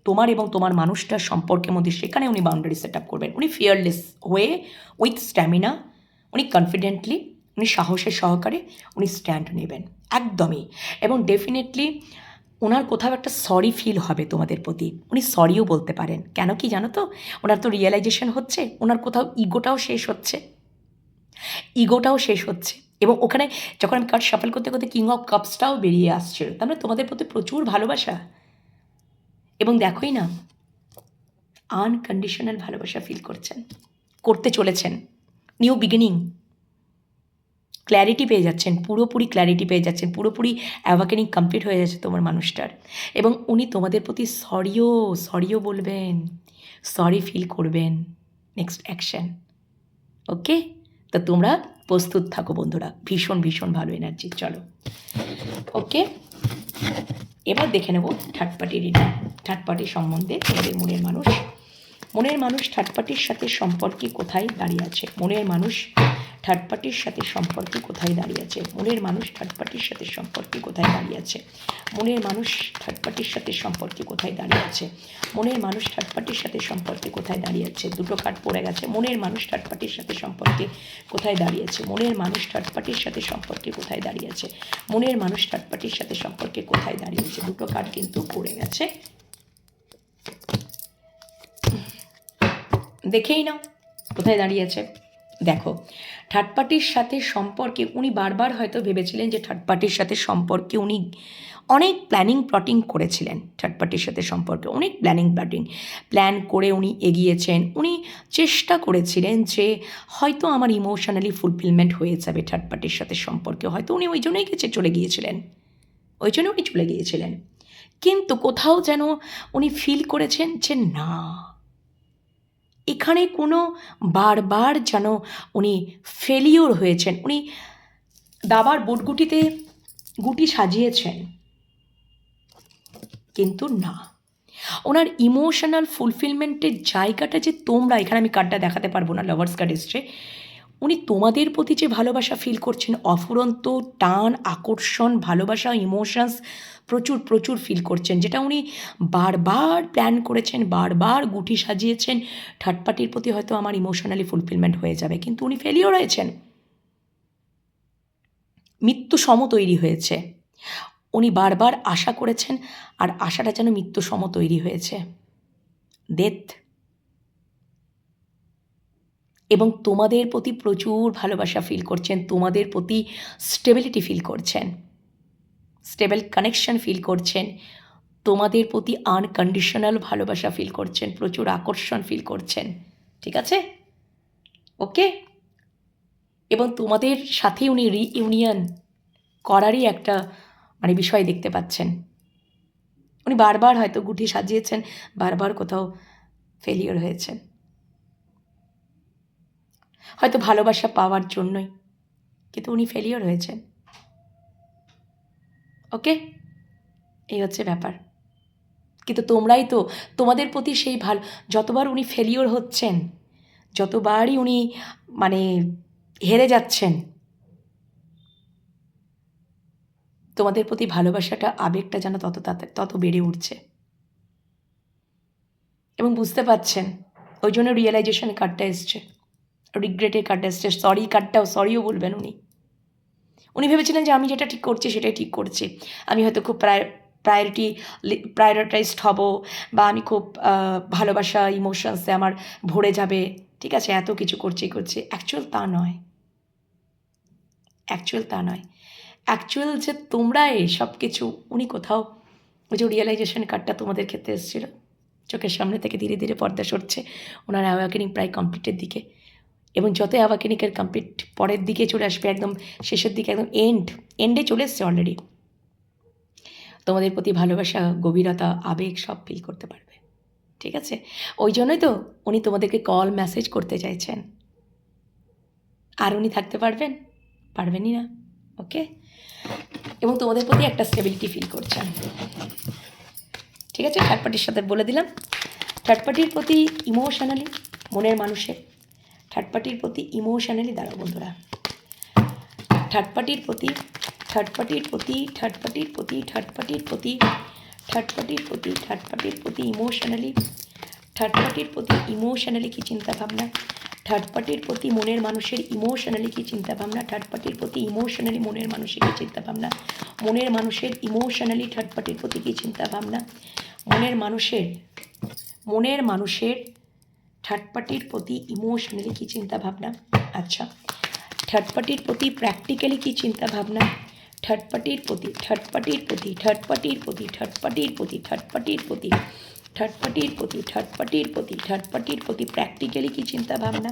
তোমার এবং তোমার মানুষটার সম্পর্কের মধ্যে, সেখানে উনি বাউন্ডারি সেট আপ করবেন, উনি ফিয়ারলেস হয়ে উইথ স্ট্যামিনা, উনি কনফিডেন্টলি, উনি সাহসের সহকারে উনি স্ট্যান্ড নেবেন একদমই। এবং ডেফিনেটলি ওনার কোথাও একটা সরি ফিল হবে তোমাদের প্রতি, উনি সরিও বলতে পারেন। কেন কি জানো তো, ওনার তো রিয়েলাইজেশন হচ্ছে, ওনার কোথাও ইগোটাও শেষ হচ্ছে, এবং ওখানে যখন আমি কার্ড শাফল করতে করতে কিং অফ কাপসটাও বেরিয়ে আসছিল, তার মানে তোমাদের প্রতি প্রচুর ভালোবাসা, এবং দেখোই না আনকন্ডিশনাল ভালোবাসা ফিল করতে চলেছেন, নিউ বিগিনিং, ক্ল্যারিটি পেয়ে যাচ্ছেন, পুরোপুরি ক্ল্যারিটি পেয়ে যাচ্ছেন, পুরোপুরি অ্যাওয়াকেনিং কমপ্লিট হয়ে যাচ্ছে তোমার মানুষটার, এবং উনি তোমাদের প্রতি সরিও বলবেন, সরি ফিল করবেন। নেক্সট অ্যাকশন, ওকে, তো তোমরা প্রস্তুত থাকো বন্ধুরা, ভীষণ ভালো এনার্জি। চলো ওকে, এবার দেখে নেব থার্ড পার্টি রিডিং, থার্ড পার্টির সম্বন্ধে তোমাদের মনের মানুষ থার্ড পার্টির সাথে সম্পর্কে কোথায় দাঁড়িয়ে আছে, মনের মানুষ থার্ড পার্টির সাথে সম্পর্কে কোথায় দাঁড়িয়ে আছে, মনের মানুষ থার্ড পার্টির সাথে সম্পর্কে কোথায় দাঁড়িয়ে আছে, মনের মানুষ থার্ড পার্টির সাথে সম্পর্কে কোথায় দাঁড়িয়ে আছে, মনের মানুষ থার্ড পার্টির সাথে সম্পর্কে কোথায় দাঁড়িয়ে আছে, দুটো কার্ড পড়ে গেছে, মনের মানুষ থার্ড পার্টির সাথে সম্পর্কে কোথায় দাঁড়িয়ে আছে, মনের মানুষ থার্ড পার্টির সাথে সম্পর্কে কোথায় দাঁড়িয়ে আছে, মনের মানুষ থার্ড পার্টির সাথে সম্পর্কে কোথায় দাঁড়িয়ে আছে, দুটো কার্ড কিন্তু পড়ে গেছে, দেখেই নাও কোথায় দাঁড়িয়ে আছে। দেখো, থার্ড পার্টির সাথে সম্পর্কে উনি বারবার হয়তো ভেবেছিলেন যে থার্ড পার্টির সাথে সম্পর্কে উনি অনেক প্ল্যানিং করেছিলেন। থার্ড পার্টির সাথে সম্পর্কে অনেক প্ল্যান করে উনি এগিয়েছেন। উনি চেষ্টা করেছিলেন যে হয়তো আমার ইমোশনালি ফুলফিলমেন্ট হয়ে যাবে থার্ড পার্টির সাথে সম্পর্কে, হয়তো উনি ওই জন্যই চলে গিয়েছিলেন, ওই জন্য উনি চলে গিয়েছিলেন। কিন্তু কোথাও যেন উনি ফিল করেছেন যে না, এখানে কোনো বারবার যেন উনি ফেলিওর হয়েছেন। উনি দাবার বুটগুটিতে গুটি সাজিয়েছেন, কিন্তু না, ওনার ইমোশনাল ফুলফিলমেন্টের জায়গাটা যে তোমরা, এখানে আমি কার্ডটা দেখাতে পারবো না, লাভার্স কার্ড এসছে, উনি তোমাদের প্রতি যে ভালোবাসা ফিল করছেন, অফুরন্ত টান, আকর্ষণ, ভালোবাসা, ইমোশনস প্রচুর প্রচুর ফিল করছেন, যেটা উনি বারবার প্ল্যান করেছেন, বারবার গুটি সাজিয়েছেন থার্ড পার্টির প্রতি হয়তো আমার ইমোশনালি ফুলফিলমেন্ট হয়ে যাবে, কিন্তু উনি ফেলিওর হয়েছেন। মৃত্যু সম তৈরি হয়েছে। উনি বারবার আশা করেছেন, আর আশাটা যেন মৃত্যু সম তৈরি হয়েছে, ডেথ। এবং তোমাদের প্রতি প্রচুর ভালোবাসা ফিল করছেন, তোমাদের প্রতি স্টেবিলিটি ফিল করছেন, স্টেবল কানেকশন ফিল করছেন, তোমাদের প্রতি আনকন্ডিশনাল ভালোবাসা ফিল করছেন, প্রচুর আকর্ষণ ফিল করছেন। ঠিক আছে, ওকে। এবং তোমাদের সাথে উনি রিইউনিয়ন করারই একটা বিষয় দেখতে পাচ্ছেন। উনি বারবার হয়তো গুটি সাজিয়েছেন, বারবার কোথাও ফেলিওর হয়েছেন, হয়তো ভালোবাসা পাওয়ার জন্যই, কিন্তু উনি ফেলিওর হয়েছেন। ওকে, এই হচ্ছে ব্যাপার। কিন্তু তোমরাই তো, তোমাদের প্রতি সেই যতবার উনি ফেলিওর হচ্ছেন, যতবারই উনি হেরে যাচ্ছেন, তোমাদের প্রতি ভালোবাসাটা, আবেগটা যেন তত বেড়ে উঠছে। এবং বুঝতে পারছেন, ওই জন্য রিয়েলাইজেশন কার্ডটা এসছে, রিগ্রেটের কার্ডটা এসছে, সরি কার্ডটাও, সরিও বলবেন উনি। উনি ভেবেছিলেন যে আমি যেটা ঠিক করছি সেটাই ঠিক করছি, আমি হয়তো খুব প্রায়োরিটাইজড হব, বা আমি খুব ভালোবাসা ইমোশনসে আমার ভরে যাবে, ঠিক আছে, এত কিছু করছি। অ্যাকচুয়াল তা নয়, অ্যাকচুয়াল যে তোমরা এই সব কিছু, উনি কোথাও, ওই যে রিয়েলাইজেশন কার্ডটা তোমাদের ক্ষেত্রে এসেছিল, চোখের সামনে থেকে ধীরে ধীরে পর্দা সরছে, ওনার অ্যাওয়াকেনিং প্রায় কমপ্লিটের দিকে, এবং যত অ্যাওয়াকেনিংয়ের কমপ্লিট পরের দিকে চলে আসবে, একদম শেষের দিকে, একদম এন্ডে চলে এসছে অলরেডি, তোমাদের প্রতি ভালোবাসা, গভীরতা, আবেগ সব ফিল করতে পারবে। ঠিক আছে, ওই জন্যই তো উনি তোমাদেরকে কল মেসেজ করতে চাইছেন। আর উনি থাকতে পারবেনই না। ওকে, এবং তোমাদের প্রতি একটা স্টেবিলিটি ফিল করছেন। ঠিক আছে, থার্ড পার্টির সাথে বলে দিলাম, থার্ড পার্টির প্রতি ইমোশনালি, মনের মানুষের থার্ড পার্টির প্রতি ইমোশনালি, দাঁড়াও বন্ধুরা, থার্ড পার্টির প্রতি ইমোশনালি কী চিন্তাভাবনা, থার্ড পার্টির প্রতি মনের মানুষের ইমোশনালি কী চিন্তাভাবনা, থার্ড পার্টির প্রতি ইমোশনালি মনের মানুষের কী চিন্তাভাবনা, মনের মানুষের ইমোশনালি থার্ড পার্টির প্রতি কী চিন্তাভাবনা, মনের মানুষের থার্ড পার্টির প্রতি ইমোশনালি কী চিন্তাভাবনা। আচ্ছা, থার্ড পার্টির প্রতি প্র্যাকটিক্যালি কী চিন্তাভাবনা, থার্ড পার্টির প্রতি প্র্যাকটিক্যালি কী চিন্তাভাবনা,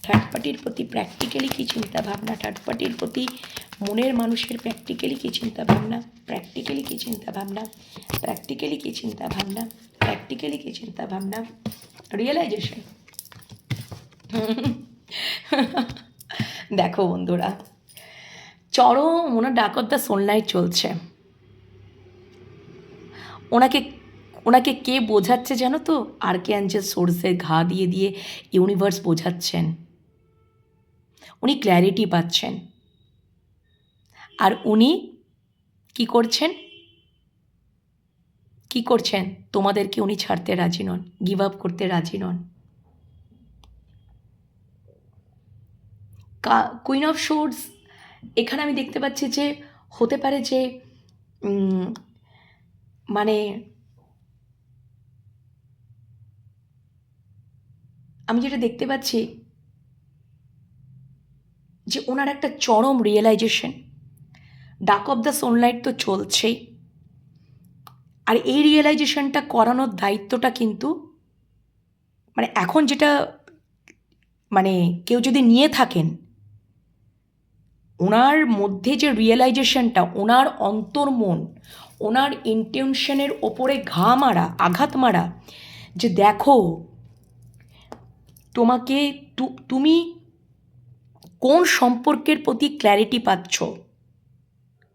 থার্ড পার্টির প্রতি প্র্যাকটিক্যালি কী চিন্তাভাবনা, থার্ড পার্টির প্রতি মনের মানুষের প্র্যাকটিক্যালি কী চিন্তাভাবনা, প্র্যাকটিক্যালি কী চিন্তাভাবনা, রিয়েলাইজেশন। দেখো বন্ধুরা, চরম ওনার ডাক অফ দ্য সোলনাইট চলছে। ওনাকে কে বোঝাচ্ছে জানো তো? আর্কেঅ্যাঞ্জেল সোর্সের ঘা দিয়ে দিয়ে ইউনিভার্স বোঝাচ্ছেন। উনি ক্ল্যারিটি পাচ্ছেন, আর উনি কি করছেন, তোমাদেরকে উনি ছাড়তে রাজি নন, গিভ আপ করতে রাজি নন। কুইন অফ সোর্স, এখানে আমি দেখতে পাচ্ছি যে হতে পারে যে আমি যেটা দেখতে পাচ্ছি, যে ওনার একটা চরম রিয়েলাইজেশন। ডাক অফ দ্য সানলাইট তো চলছেই, আর এই রিয়েলাইজেশনটা করানোর দায়িত্বটা কিন্তু মানে এখন যেটা মানে কেউ যদি নিয়ে থাকেন, ওনার মধ্যে যে রিয়েলাইজেশনটা, ওনার অন্তর্মন, ওনার ইন্টেনশনের ওপরে ঘা মারা, আঘাত মারা, যে দেখো তোমাকে তুমি কোন সম্পর্কের প্রতি ক্ল্যারিটি পাচ্ছ,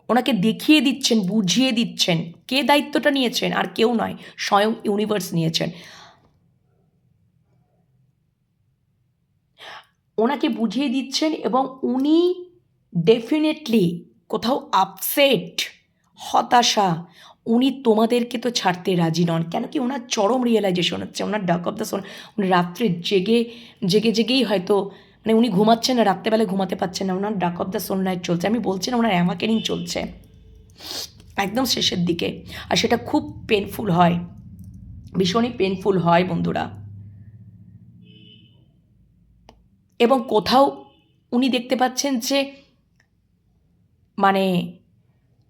ওনাকে দেখিয়ে দিচ্ছেন, বুঝিয়ে দিচ্ছেন। কে দায়িত্বটা নিয়েছেন? আর কেউ নয়, স্বয়ং ইউনিভার্স নিয়েছেন। ওনাকে বুঝিয়ে দিচ্ছেন এবং উনি ডেফিনেটলি কোথাও আপসেট, হতাশা, উনি তোমাদেরকে তো ছাড়তে রাজি নন। কেন কি ওনার চরম রিয়েলাইজেশন হচ্ছে, ওনার ডাক অফ দ্য সোল। উনি রাত্রে জেগেই হয়তো মানে উনি ঘুমাচ্ছেন না, রাত্রেবেলায় ঘুমাতে পারছেন না, ওনার ডাক অফ দ্য সোল নাইট চলছে। আমি বলছি না ওনার অ্যাওয়াকেনিং চলছে একদম শেষের দিকে, আর সেটা খুব পেনফুল হয়, ভীষণই পেনফুল হয় বন্ধুরা। এবং কোথাও উনি দেখতে পাচ্ছেন যে মানে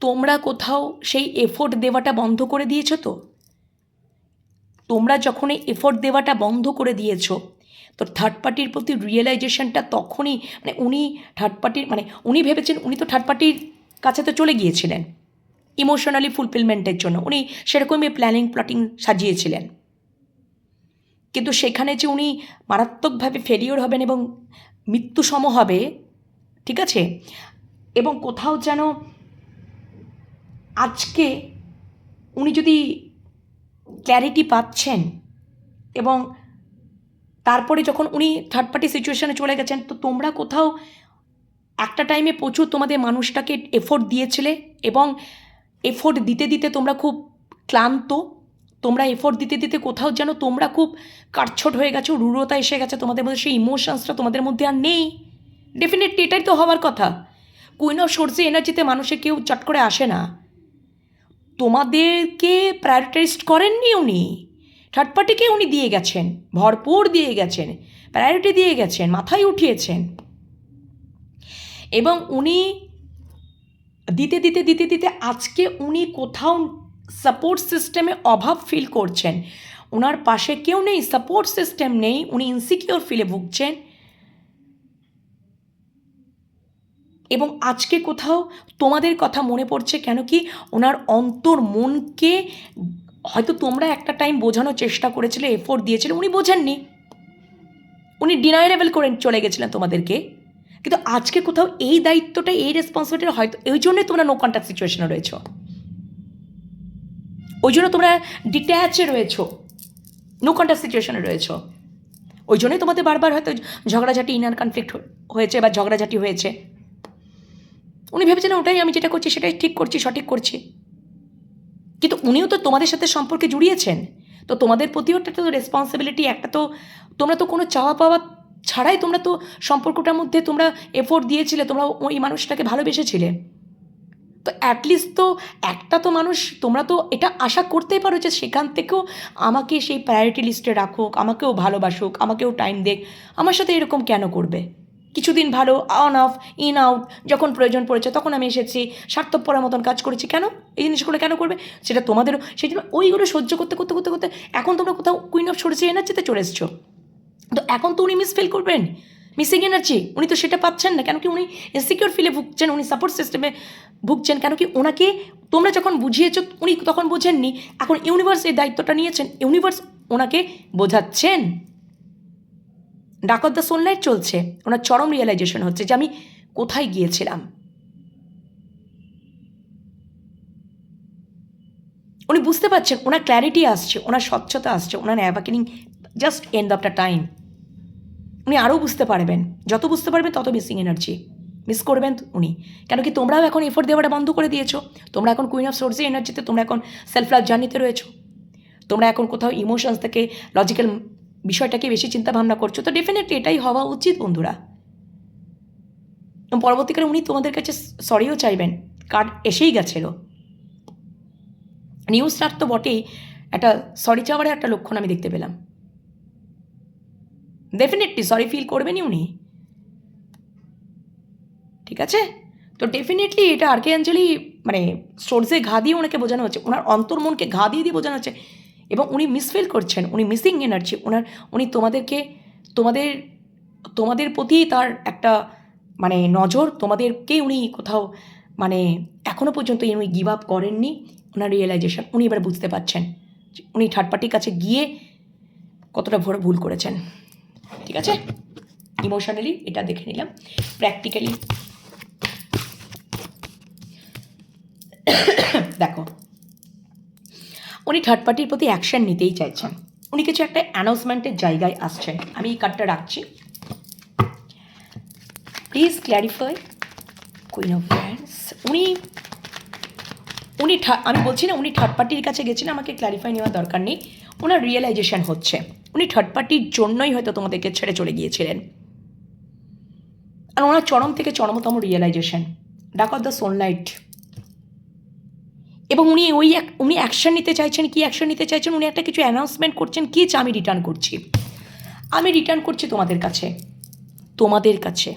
তোমরা কোথাও সেই এফোর্ট দেওয়াটা বন্ধ করে দিয়েছো। তো তোমরা যখন এই এফোর্ট দেওয়াটা বন্ধ করে দিয়েছো, তো থার্ড পার্টির প্রতি রিয়েলাইজেশনটা তখনই মানে উনি থার্ড পার্টির মানে উনি ভেবেছেন, উনি তো থার্ড পার্টির কাছে তো চলে গিয়েছিলেন ইমোশনালি ফুলফিলমেন্টের জন্য, উনি সেরকমই প্ল্যাটিং সাজিয়েছিলেন। কিন্তু সেখানে যে উনি মারাত্মকভাবে ফেলিওর হবেন এবং মৃত্যুসম হবে, ঠিক আছে, এবং কোথাও যেন আজকে উনি যদি ক্ল্যারিটি পাচ্ছেন এবং তারপরে যখন উনি থার্ড পার্টি সিচুয়েশনে চলে গেছেন, তো তোমরা কোথাও একটা টাইমে প্রচুর তোমাদের মানুষটাকে এফোর্ট দিয়েছিলে এবং এফোর্ট দিতে দিতে তোমরা খুব ক্লান্ত, তোমরা এফোর্ট দিতে দিতে কোথাও যেন তোমরা খুব কাটছট হয়ে গেছো, রূঢ়তা এসে গেছে তোমাদের মধ্যে, সেই ইমোশনসটা তোমাদের মধ্যে আর নেই। ডেফিনেটলি এটাই তো হওয়ার কথা। কুইন অফ সোর্সে এনার্জিতে মানুষে কেউ চট করে আসে না। তোমাদেরকে প্রায়োরিটাইজ করেননি উনি, থার্ড পার্টিকে উনি দিয়ে গেছেন, ভরপুর দিয়ে গেছেন, প্রায়োরিটি দিয়ে গেছেন, মাথায় উঠিয়েছেন। এবং উনি দিতে দিতে দিতে দিতে আজকে উনি কোথাও সাপোর্ট সিস্টেমে অভাব ফিল করছেন, ওনার পাশে কেউ নেই, সাপোর্ট সিস্টেম নেই, উনি ইনসিকিওর ফিলে ভুগছেন। এবং আজকে কোথাও তোমাদের কথা মনে পড়ছে, কেন কি ওনার অন্তর মনকে হয়তো তোমরা একটা টাইম বোঝানোর চেষ্টা করেছিলে, এফোর্ট দিয়েছিলে, উনি বোঝেননি, উনি ডিনাইলেবল করে চলে গেছিলেন তোমাদেরকে। কিন্তু আজকে কোথাও এই দায়িত্বটা, এই রেসপন্সিবিলিটি হয়তো এই জন্যই তোমরা নো কন্ট্যাক্ট সিচুয়েশনে রয়েছো, ওই জন্য তোমরা ডিট্যাচে রয়েছো, নো কন্ট্যাক্ট সিচুয়েশনে রয়েছো, ওই জন্যই তোমাদের বারবার হয়তো ঝগড়াঝাটি, ইনার কনফ্লিক্ট হয়েছে বা ঝগড়াঝাটি হয়েছে। উনি ভেবেছিলেন ওটাই আমি যেটা করছি সেটাই ঠিক করছি, সঠিক করছি। কিন্তু উনিও তো তোমাদের সাথে সম্পর্কে জুড়িয়েছেন, তো তোমাদের প্রতিও একটা তো রেসপন্সিবিলিটি, একটা তো তোমরা তো কোনো চাওয়া পাওয়া ছাড়াই তোমরা তো সম্পর্কটার মধ্যে তোমরা এফোর্ট দিয়েছিলে, তোমরা ওই মানুষটাকে ভালোবেসেছিলে। তো অ্যাটলিস্ট তো একটা তো মানুষ তোমরা তো এটা আশা করতেই পারো যে সেখান থেকেও আমাকে সেই প্রায়োরিটি লিস্টে রাখুক, আমাকেও ভালোবাসুক, আমাকেও টাইম দেখ। আমার সাথে এরকম কেন করবে? কিছুদিন ভালো অন অফ, ইন আউট, যখন প্রয়োজন পড়েছে তখন আমি এসেছি, স্বার্থপরের মতন কাজ করেছি, কেন এই জিনিসগুলো কেন করবে? সেটা তোমাদেরও, সেই জন্য ওইগুলো সহ্য করতে করতে করতে করতে এখন তোমরা কোথাও কুইন অফ সোর্সে এনার্জিতে চলে এসছো। তো এখন তো উনি মিস ফিল করবেন, মিসিং এনার্জি, উনি তো সেটা পাচ্ছেন না। কেন কি উনি ইনসিকিউর ফিলে ভুগছেন, উনি সাপোর্ট সিস্টেমে ভুগছেন। কেন কি ওনাকে তোমরা যখন বুঝিয়েছো উনি তখন বোঝেননি, এখন ইউনিভার্স এই দায়িত্বটা নিয়েছেন, ইউনিভার্স ওনাকে বোঝাচ্ছেন। ডাক অফ দ্য সোনলাইট চলছে, ওনার চরম রিয়েলাইজেশন হচ্ছে যে আমি কোথায় গিয়েছিলাম। উনি বুঝতে পারছেন, ওনার ক্ল্যারিটি আসছে, ওনার স্বচ্ছতা আসছে, ওনার awakening just end of the time. উনি আরও বুঝতে পারবেন, যত বুঝতে পারবেন তত মিসিং এনার্জি মিস করবেন উনি। কেন কি তোমরাও এখন এফোর্ট দেওয়াটা বন্ধ করে দিয়েছো, তোমরা এখন কুইন অফ সোর্সের এনার্জিতে, তোমরা এখন সেলফ লাভ জার্নিতে রয়েছো, তোমরা এখন কোথাও ইমোশনস থেকে লজিক্যাল বিষয়টাকে বেশি চিন্তা ভাবনা করছো। তো ডেফিনেটলি এটাই হওয়া উচিত বন্ধুরা। পরবর্তীকালে উনি তোমাদের কাছে সরিও চাইবেন, কার্ড এসেই গেছিলো, নিউ স্টার্ট তো বটেই, একটা সরি চাওয়ার একটা লক্ষণ আমি দেখতে পেলাম। ডেফিনেটলি সরি ফিল করবেনই উনি। ঠিক আছে? তো ডেফিনেটলি এটা আর্কেঅ্যাঞ্জেলি মানে সোর্সে ঘা দিয়ে ওনাকে বোঝানো হচ্ছে, ওনার অন্তর্মনকে ঘা দিয়ে দিয়ে বোঝানো হচ্ছে, এবং উনি মিসফিল করছেন, উনি মিসিং এনার্জি, উনি তোমাদেরকে তোমাদের তোমাদের প্রতি তার একটা মানে নজর, তোমাদেরকে উনি কোথাও মানে এখনও পর্যন্ত উনি গিভ আপ করেননি। ওনার রিয়েলাইজেশন উনি এবার বুঝতে পারছেন উনি থার্ড পার্টির কাছে গিয়ে কতটা বড় ভুল করেছেন। ঠিক আছে, ইমোশনালি এটা দেখে নিলাম। প্র্যাকটিক্যালি দেখো, উনি থার্ড পার্টির প্রতি অ্যাকশন নিতেই চাইছেন, উনি কিছু একটা অ্যানাউন্সমেন্টের জায়গায় আসছেন। আমি এই কার্ডটা রাখছি, please clarify queen of wands. উনি আমি বলছি না উনি থার্ড পার্টির কাছে গেছেন, আমাকে ক্ল্যারিফাই নেওয়ার দরকার নেই। ওনার রিয়েলাইজেশন হচ্ছে উনি থার্ড পার্টির জন্যই হয়তো তোমাদেরকে ছেড়ে চলে গিয়েছিলেন, আর ওনার চরম থেকে চরমতম রিয়েলাইজেশন, ডাক অফ দ্য সানলাইট। এবং উনি অ্যাকশন নিতে চাইছেন। কি অ্যাকশন নিতে চাইছেন? উনি একটা কিছু অ্যানাউন্সমেন্ট করছেন, কি আমি রিটার্ন করছি, আমি রিটার্ন করছি তোমাদের কাছে,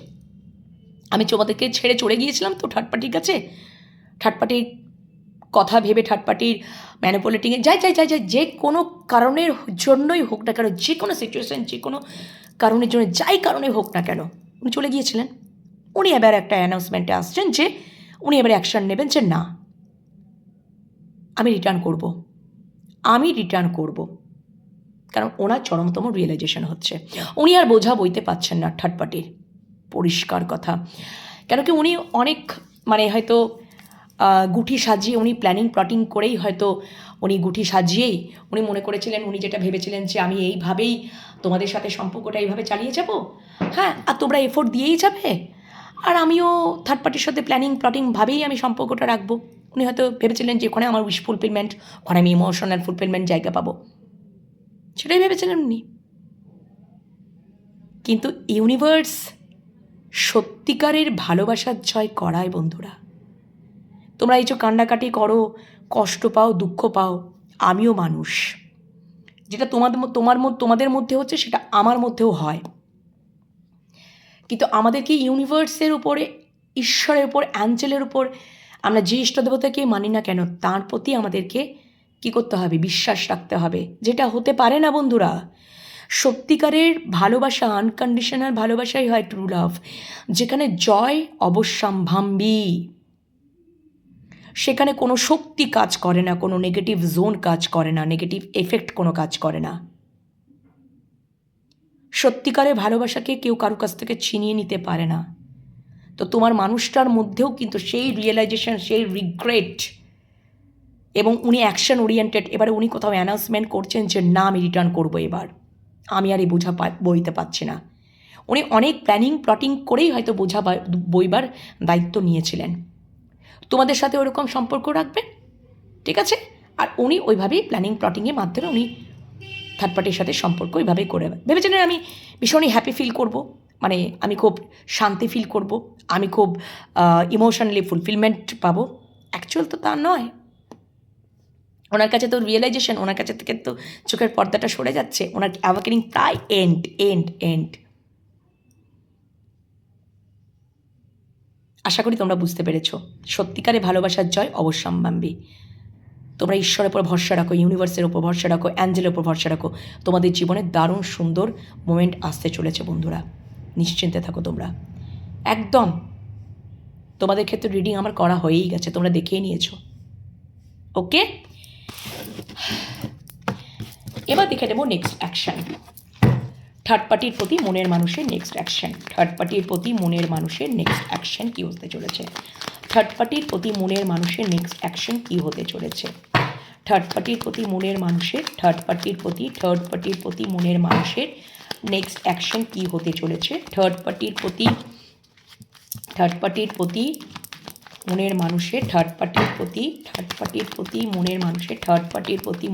আমি তোমাদেরকে ছেড়ে চলে গিয়েছিলাম তো থার্ড পার্টির কাছে, থার্ড পার্টির কথা ভেবে, থার্ড পার্টির ম্যানিপুলেটিংয়ে যাই যে কোনো কারণের জন্যই হোক না কেন, যে কোনো সিচুয়েশান, যে কোনো কারণের জন্য, যাই কারণে হোক না কেন উনি চলে গিয়েছিলেন। উনি এবার একটা অ্যানাউন্সমেন্টে আসছেন যে উনি এবার অ্যাকশন নেবেন, যে না আমি রিটার্ন করব, কারণ ওনার চরমতম রিয়েলাইজেশন হচ্ছে উনি আর বোঝা বইতে পারছেন না থার্ড পার্টির, পরিষ্কার কথা। কেন কি উনি অনেক মানে হয়তো গুটি সাজিয়ে, উনি প্ল্যাটিং করেই হয়তো উনি গুটি সাজিয়েই উনি মনে করেছিলেন, উনি যেটা ভেবেছিলেন যে আমি এইভাবেই তোমাদের সাথে সম্পর্কটা এইভাবে চালিয়ে যাব, হ্যাঁ, আর তোমরা এফোর্ট দিয়েই যাবে, আর আমিও থার্ড পার্টির সাথে প্ল্যাটিং ভাবেই আমি সম্পর্কটা রাখবো। উনি হয়তো ভেবেছিলেন যে ওখানে আমার উইশ ফুলফিলমেন্ট, ওখানে আমি ইমোশনাল ফুলফিলমেন্ট জায়গা পাবো, সেটাই ভেবেছিলেন উনি। কিন্তু ইউনিভার্স সত্যিকারের ভালোবাসার জয় করায় বন্ধুরা। তোমরা এই যে কান্নাকাটি করো, কষ্ট পাও, দুঃখ পাও, আমিও মানুষ, যেটা তোমাদের মধ্যে হচ্ছে সেটা আমার মধ্যেও হয়। কিন্তু আমাদেরকে ইউনিভার্সের উপরে, ঈশ্বরের উপর, অ্যাঞ্জেলের উপর, আমরা যে ইষ্ট দেবতাকে মানি না কেন তার প্রতি আমাদেরকে কী করতে হবে? বিশ্বাস রাখতে হবে, যেটা হতে পারে না বন্ধুরা। সত্যিকারের ভালোবাসা, আনকন্ডিশনাল ভালোবাসাই হয় ট্রু লাভ, যেখানে জয় অবশ্যম্ভাবী, সেখানে কোনো শক্তি কাজ করে না, কোনো নেগেটিভ জোন কাজ করে না, নেগেটিভ এফেক্ট কোনো কাজ করে না। সত্যিকারের ভালোবাসাকে কেউ কারো কাছ থেকে ছিনিয়ে নিতে পারে না। তো তোমার মানুষটার মধ্যেও কিন্তু সেই রিয়েলাইজেশন, সেই রিগ্রেট, এবং উনি অ্যাকশন ওরিয়েন্টেড। এবারে উনি কোথাও অ্যানাউন্সমেন্ট করছেন যে না আমি রিটার্ন করবো, এবার আমি আর এই বোঝা বইতে পারছি না। উনি অনেক প্ল্যাটিং করেই হয়তো বোঝা বইবার দায়িত্ব নিয়েছিলেন, তোমাদের সাথে ওরকম সম্পর্ক রাখবেন, ঠিক আছে, আর উনি ওইভাবেই প্ল্যাটিংয়ের মাধ্যমে উনি থার্ড পার্টির সাথে সম্পর্ক ওইভাবেই করে ভেবেছিলেন আমি ভীষণই হ্যাপি ফিল করব, মানে আমি খুব শান্তি ফিল করব, আমি খুব ইমোশনালি ফুলফিলমেন্ট পাবো। অ্যাকচুয়াল তো তা নয়। ওনার কাছে তো রিয়েলাইজেশন, ওনার কাছে থেকে তো চোখের পর্দাটা সরে যাচ্ছে, ওনার অ্যাওয়াকেনিং প্রায় এন্ড। আশা করি তোমরা বুঝতে পেরেছ, সত্যিকারে ভালোবাসার জয় অবশ্যম্ভাবী। তোমরা ঈশ্বরের উপর ভরসা রাখো, ইউনিভার্সের উপর ভরসা রাখো, অ্যাঞ্জেলের উপর ভরসা রাখো, তোমাদের জীবনে দারুণ সুন্দর মোমেন্ট আসতে চলেছে বন্ধুরা, নিশ্চিন্তে থাকো তোমরা। একদম তোমাদের ক্ষেত্রে রিডিং আমার করা হয়েই গেছে, তোমরা দেখেই নিয়েছো। ওকে, এবার দেখে নেব নেক্সট অ্যাকশন। থার্ড পার্টির প্রতি মনের মানুষের নেক্সট অ্যাকশন, থার্ড পার্টির প্রতি মনের মানুষের নেক্সট অ্যাকশন কী হতে চলেছে? থার্ড পার্টির প্রতি মনের মানুষের নেক্সট অ্যাকশন কী হতে চলেছে? থার্ড পার্টির প্রতি মনের মানুষের নেক্সট অ্যাকশন কী হতে চলেছে? থার্ড পার্টির প্রতি মনের মানুষের নেক্সট অ্যাকশন কী হতে চলেছে? থার্ড পার্টির প্রতি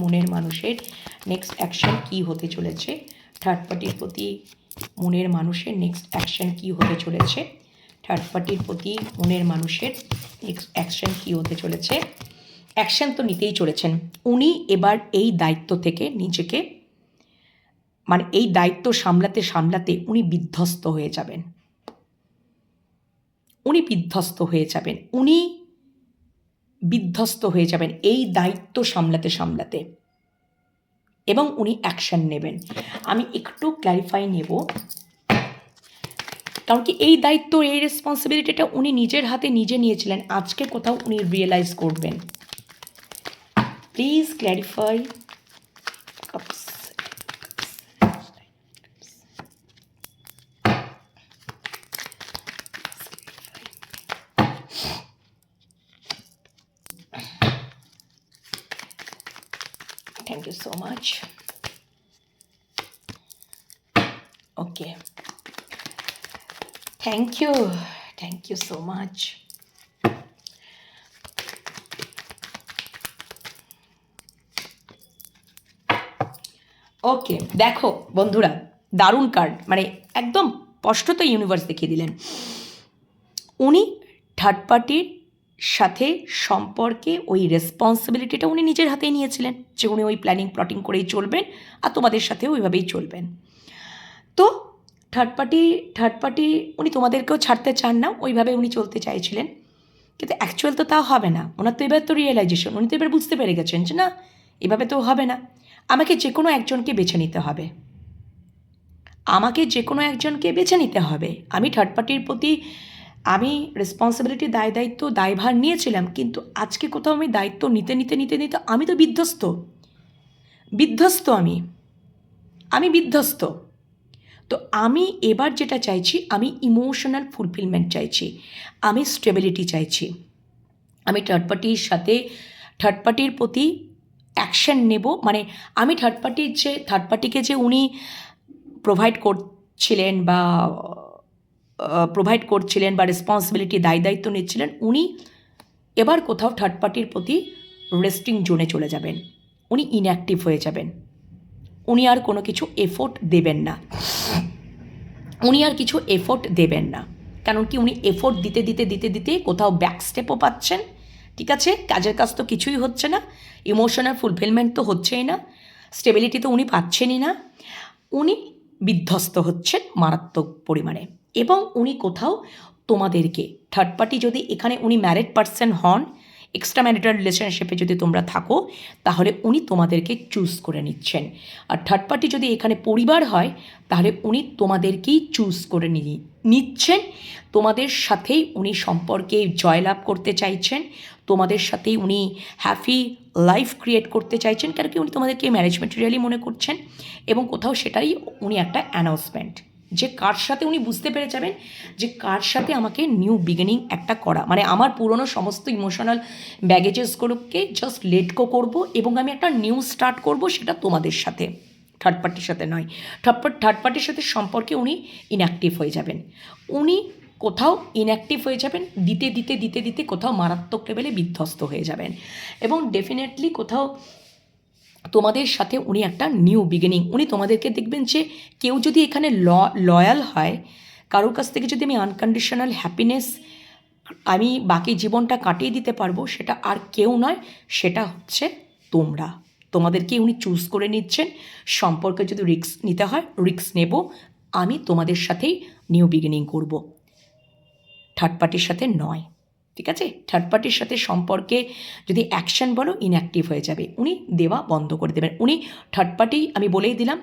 মনের মানুষের নেক্সট অ্যাকশন কী হতে চলেছে? থার্ড পার্টির প্রতি মনের মানুষের নেক্সট অ্যাকশন কী হতে চলেছে? অ্যাকশন তো নিতেই চলেছেন উনি। এবার এই দায়িত্ব থেকে নিজেকে, মানে এই দায়িত্ব সামলাতে উনি বিধ্বস্ত হয়ে যাবেন। উনি বিধ্বস্ত হয়ে যাবেন, উনি বিধ্বস্ত হয়ে যাবেন এই দায়িত্ব সামলাতে সামলাতে, এবং উনি অ্যাকশন নেবেন। আমি একটু ক্ল্যারিফাই নেব, কারণ কি এই দায়িত্ব, এই রেসপন্সিবিলিটিটা উনি নিজের হাতে নিজে নিয়েছিলেন, আজকে কোথাও উনি রিয়েলাইজ করবেন। Please clarify. Thank you so much. Okay. Thank you. Thank you so much. ওকে, দেখো বন্ধুরা, দারুণ কার্ড, মানে একদম স্পষ্টত ইউনিভার্স দেখিয়ে দিলেন। উনি থার্ড পার্টির সাথে সম্পর্কে ওই রেসপন্সিবিলিটিটা উনি নিজের হাতেই নিয়েছিলেন, যে উনি ওই প্ল্যানিং প্লটিং করেই চলবেন আর তোমাদের সাথেও ওইভাবেই চলবেন। তো থার্ড পার্টি উনি তোমাদেরকেও ছাড়তে চান না, ওইভাবে উনি চলতে চাইছিলেন, কিন্তু অ্যাকচুয়াল তো তা হবে না। ওনার তো এবার তো রিয়েলাইজেশন, উনি তো এবার বুঝতে পেরে গেছেন যে না, এভাবে তো হবে না, আমাকে যে কোনো একজনকে বেছে নিতে হবে, আমাকে যে কোনো একজনকে বেছে নিতে হবে। আমি থার্ড পার্টির প্রতি আমি রেসপন্সিবিলিটি, দায়ভার নিয়েছিলাম, কিন্তু আজকে কোথাও আমি দায়িত্ব নিতে নিতে নিতে নিতে আমি তো বিধ্বস্ত আমি বিধ্বস্ত। তো আমি এবার যেটা চাইছি, আমি ইমোশনাল ফুলফিলমেন্ট চাইছি, আমি স্টেবিলিটি চাইছি, আমি থার্ড পার্টির প্রতি অ্যাকশন নেব। মানে আমি থার্ড পার্টিকে যে উনি প্রোভাইড করছিলেন বা রেসপন্সিবিলিটি দায়িত্ব নিচ্ছিলেন, উনি এবার কোথাও থার্ড পার্টির প্রতি রেস্টিং জোনে চলে যাবেন, উনি ইনঅ্যাক্টিভ হয়ে যাবেন, উনি আর কোনো কিছু এফোর্ট দেবেন না, কারণ কি উনি এফোর্ট দিতে কোথাও ব্যাক স্টেপও পাচ্ছেন। ঠিক আছে, কাজের কাজ তো কিছুই হচ্ছে না, ইমোশনাল ফুলফিলমেন্ট তো হচ্ছেই না, স্টেবিলিটি তো উনি পাচ্ছেনই না, উনি বিধ্বস্ত হচ্ছেন মারাত্মক পরিমাণে। এবং উনি কোথাও তোমাদেরকে, থার্ড পার্টি যদি এখানে উনি ম্যারিড পার্সন হন, এক্সট্রা ম্যারিটাল রিলেশনশিপে যদি তোমরা থাকো, তাহলে উনি তোমাদেরকে চুজ করে নিচ্ছেন। আর থার্ড পার্টি যদি এখানে পরিবার হয়, তাহলে উনি তোমাদেরকেই চুজ করে নিচ্ছেন, তোমাদের সাথেই উনি সম্পর্কে জয়লাভ করতে চাইছেন, তোমাদের সাথেই উনি হ্যাপি লাইফ ক্রিয়েট করতে চাইছেন, কারণ কি উনি তোমাদেরকে ম্যারেজ ম্যাটেরিয়ালই মনে করছেন। এবং কোথাও সেটাই উনি একটা অ্যানাউন্সমেন্ট, যে কার সাথে উনি বুঝতে পেরে যাবেন যে কার সাথে আমাকে নিউ বিগিনিং একটা করা, মানে আমার পুরনো সমস্ত ইমোশনাল ব্যাগেজেসগুলোকে জাস্ট লেট গো করবো এবং আমি একটা নিউ স্টার্ট করব, সেটা তোমাদের সাথে, থার্ড পার্টির সাথে নয়। থার্ড পার্টির সাথে সম্পর্কে উনি ইনঅ্যাক্টিভ হয়ে যাবেন, উনি কোথাও ইনঅ্যাক্টিভ হয়ে যাবেন, দিতে কোথাও মারাত্মক লেভেলে বিধ্বস্ত হয়ে যাবেন। এবং ডেফিনেটলি কোথাও তোমাদের সাথে উনি একটা নিউ বিগিনিং, উনি তোমাদেরকে দেখবেন যে কেউ যদি এখানে লয়াল হয়, কারোর কাছ থেকে যদি আমি আনকন্ডিশনাল হ্যাপিনেস, আমি বাকি জীবনটা কাটিয়ে দিতে পারবো, সেটা আর কেউ নয়, সেটা হচ্ছে তোমাদেরকে উনি চুজ করে নিচ্ছেন। সম্পর্কে যদি রিস্ক নিতে হয়, রিস্ক নেব, আমি তোমাদের সাথেই নিউ বিগিনিং করব, থার্ড পার্টির সাথে নয়। ঠিক আছে, থার্ড পার্টির সাথে সম্পর্কে যদি অ্যাকশন বলো, ইনঅ্যাক্টিভ হয়ে যাবে, উনি দেওয়া বন্ধ করে দেবেন। উনি থার্ড পার্টি, আমি বলেই দিলাম,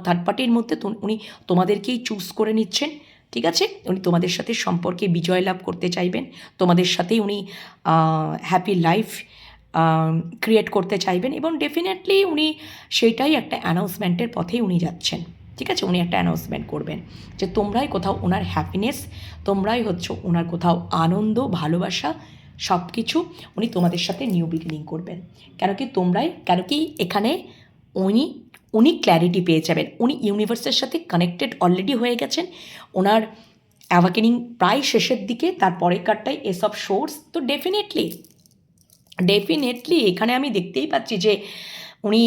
থার্ড পার্টির মধ্যে উনি তোমাদেরকেই চুজ করে নিচ্ছেন। ঠিক আছে, উনি তোমাদের সাথে সম্পর্কে বিজয় লাভ করতে চাইবেন, তোমাদের সাথেই উনি হ্যাপি লাইফ ক্রিয়েট করতে চাইবেন, এবং ডেফিনেটলি উনি সেইটাই একটা অ্যানাউন্সমেন্টের পথেই উনি যাচ্ছেন। ঠিক আছে, উনি একটা অ্যানাউন্সমেন্ট করবেন যে তোমরাই কোথাও ওনার হ্যাপিনেস, তোমরাই হচ্ছে ওনার কোথাও আনন্দ, ভালোবাসা, সব কিছু উনি তোমাদের সাথে নিউ বিগিনিং করবেন। কেন কি এখানে উনি ক্ল্যারিটি পেয়ে যাবেন, উনি ইউনিভার্সের সাথে কানেক্টেড অলরেডি হয়ে গেছেন, ওনার অ্যাওয়াকেনিং প্রায় শেষের দিকে, তারপরের কার্ডটাই এসব সোর্স। তো ডেফিনেটলি এখানে আমি দেখতেই পাচ্ছি যে উনি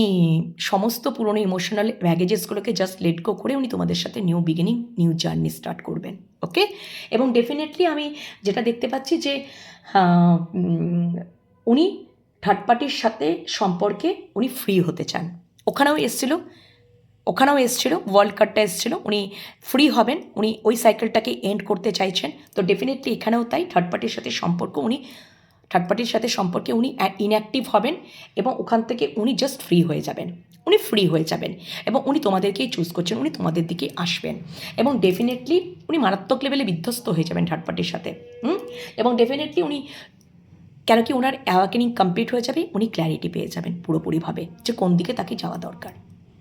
সমস্ত পুরনো ইমোশনাল ব্যাগেজেসগুলোকে জাস্ট লেট গো করে উনি তোমাদের সাথে new beginning, new journey start করবেন। ওকে, এবং ডেফিনেটলি আমি যেটা দেখতে পাচ্ছি যে উনি থার্ড পার্টির সাথে সম্পর্কে উনি ফ্রি হতে চান। ওখানেও এসেছিল ওখানেও এসেছিলো, ওয়ার্ল্ড কার্ডটা এসেছিলো, উনি ফ্রি হবেন, উনি ওই সাইকেলটাকে এন্ড করতে চাইছেন। তো ডেফিনেটলি এখানেও তাই, থার্ড পার্টির সাথে সম্পর্কে উনি ইনঅ্যাক্টিভ হবেন এবং ওখান থেকে উনি জাস্ট ফ্রি হয়ে যাবেন, এবং উনি তোমাদেরকেই চুজ করছেন, উনি তোমাদের দিকেই আসবেন এবং ডেফিনেটলি উনি মারাত্মক লেভেলে বিধ্বস্ত হয়ে যাবেন থার্ড পার্টির সাথে। এবং ডেফিনেটলি উনি, কেন কি ওনার অ্যাওয়াকেনিং কমপ্লিট হয়ে যাবে, উনি ক্ল্যারিটি পেয়ে যাবেন পুরোপুরিভাবে যে কোন দিকে তাকে যাওয়া দরকার।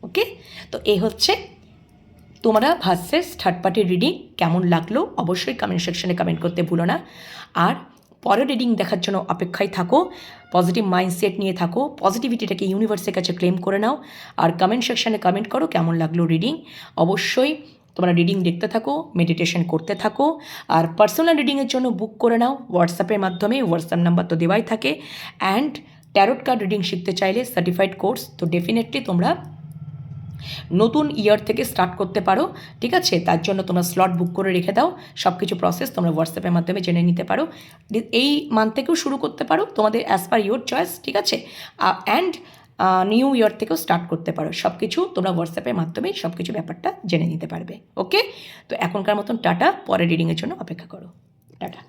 ওকে, তো এই হচ্ছে তোমরা ভার্সেস থার্ড পার্টির রিডিং। কেমন লাগলো অবশ্যই কমেন্ট সেকশনে কমেন্ট করতে ভুলো না। আর পরের রিডিং দেখার জন্য অপেক্ষায় থাকো, পজিটিভ মাইন্ডসেট নিয়ে থাকো, পজিটিভিটিটাকে ইউনিভার্সের কাছে ক্লেম করে নাও, আর কমেন্ট সেকশনে কমেন্ট করো কেমন লাগলো রিডিং। অবশ্যই তোমরা রিডিং দেখতে থাকো, মেডিটেশন করতে থাকো, আর পার্সোনাল রিডিংয়ের জন্য বুক করে নাও হোয়াটসঅ্যাপের মাধ্যমে, হোয়াটসঅ্যাপ নাম্বার তো দেওয়াই থাকে। অ্যান্ড ট্যারোট কার্ড রিডিং শিখতে চাইলে সার্টিফাইড কোর্স, তো ডেফিনেটলি তোমরা নতুন ইয়ার থেকে স্টার্ট করতে পারো, ঠিক আছে? তার জন্য তোমরা স্লট বুক করে রেখে দাও, সব কিছু প্রসেস তোমরা হোয়াটসঅ্যাপের মাধ্যমে জেনে নিতে পারো। এই মান্থ থেকেও শুরু করতে পারো তোমাদের অ্যাজ পার ইয়োর চয়েস, ঠিক আছে? অ্যান্ড নিউ ইয়ার থেকেও স্টার্ট করতে পারো, সব কিছু তোমরা হোয়াটসঅ্যাপের মাধ্যমে সব কিছু ব্যাপারটা জেনে নিতে পারবে। ওকে, তো এখনকার মতন টাটা, পরের রিডিংয়ের জন্য অপেক্ষা করো, টাটা।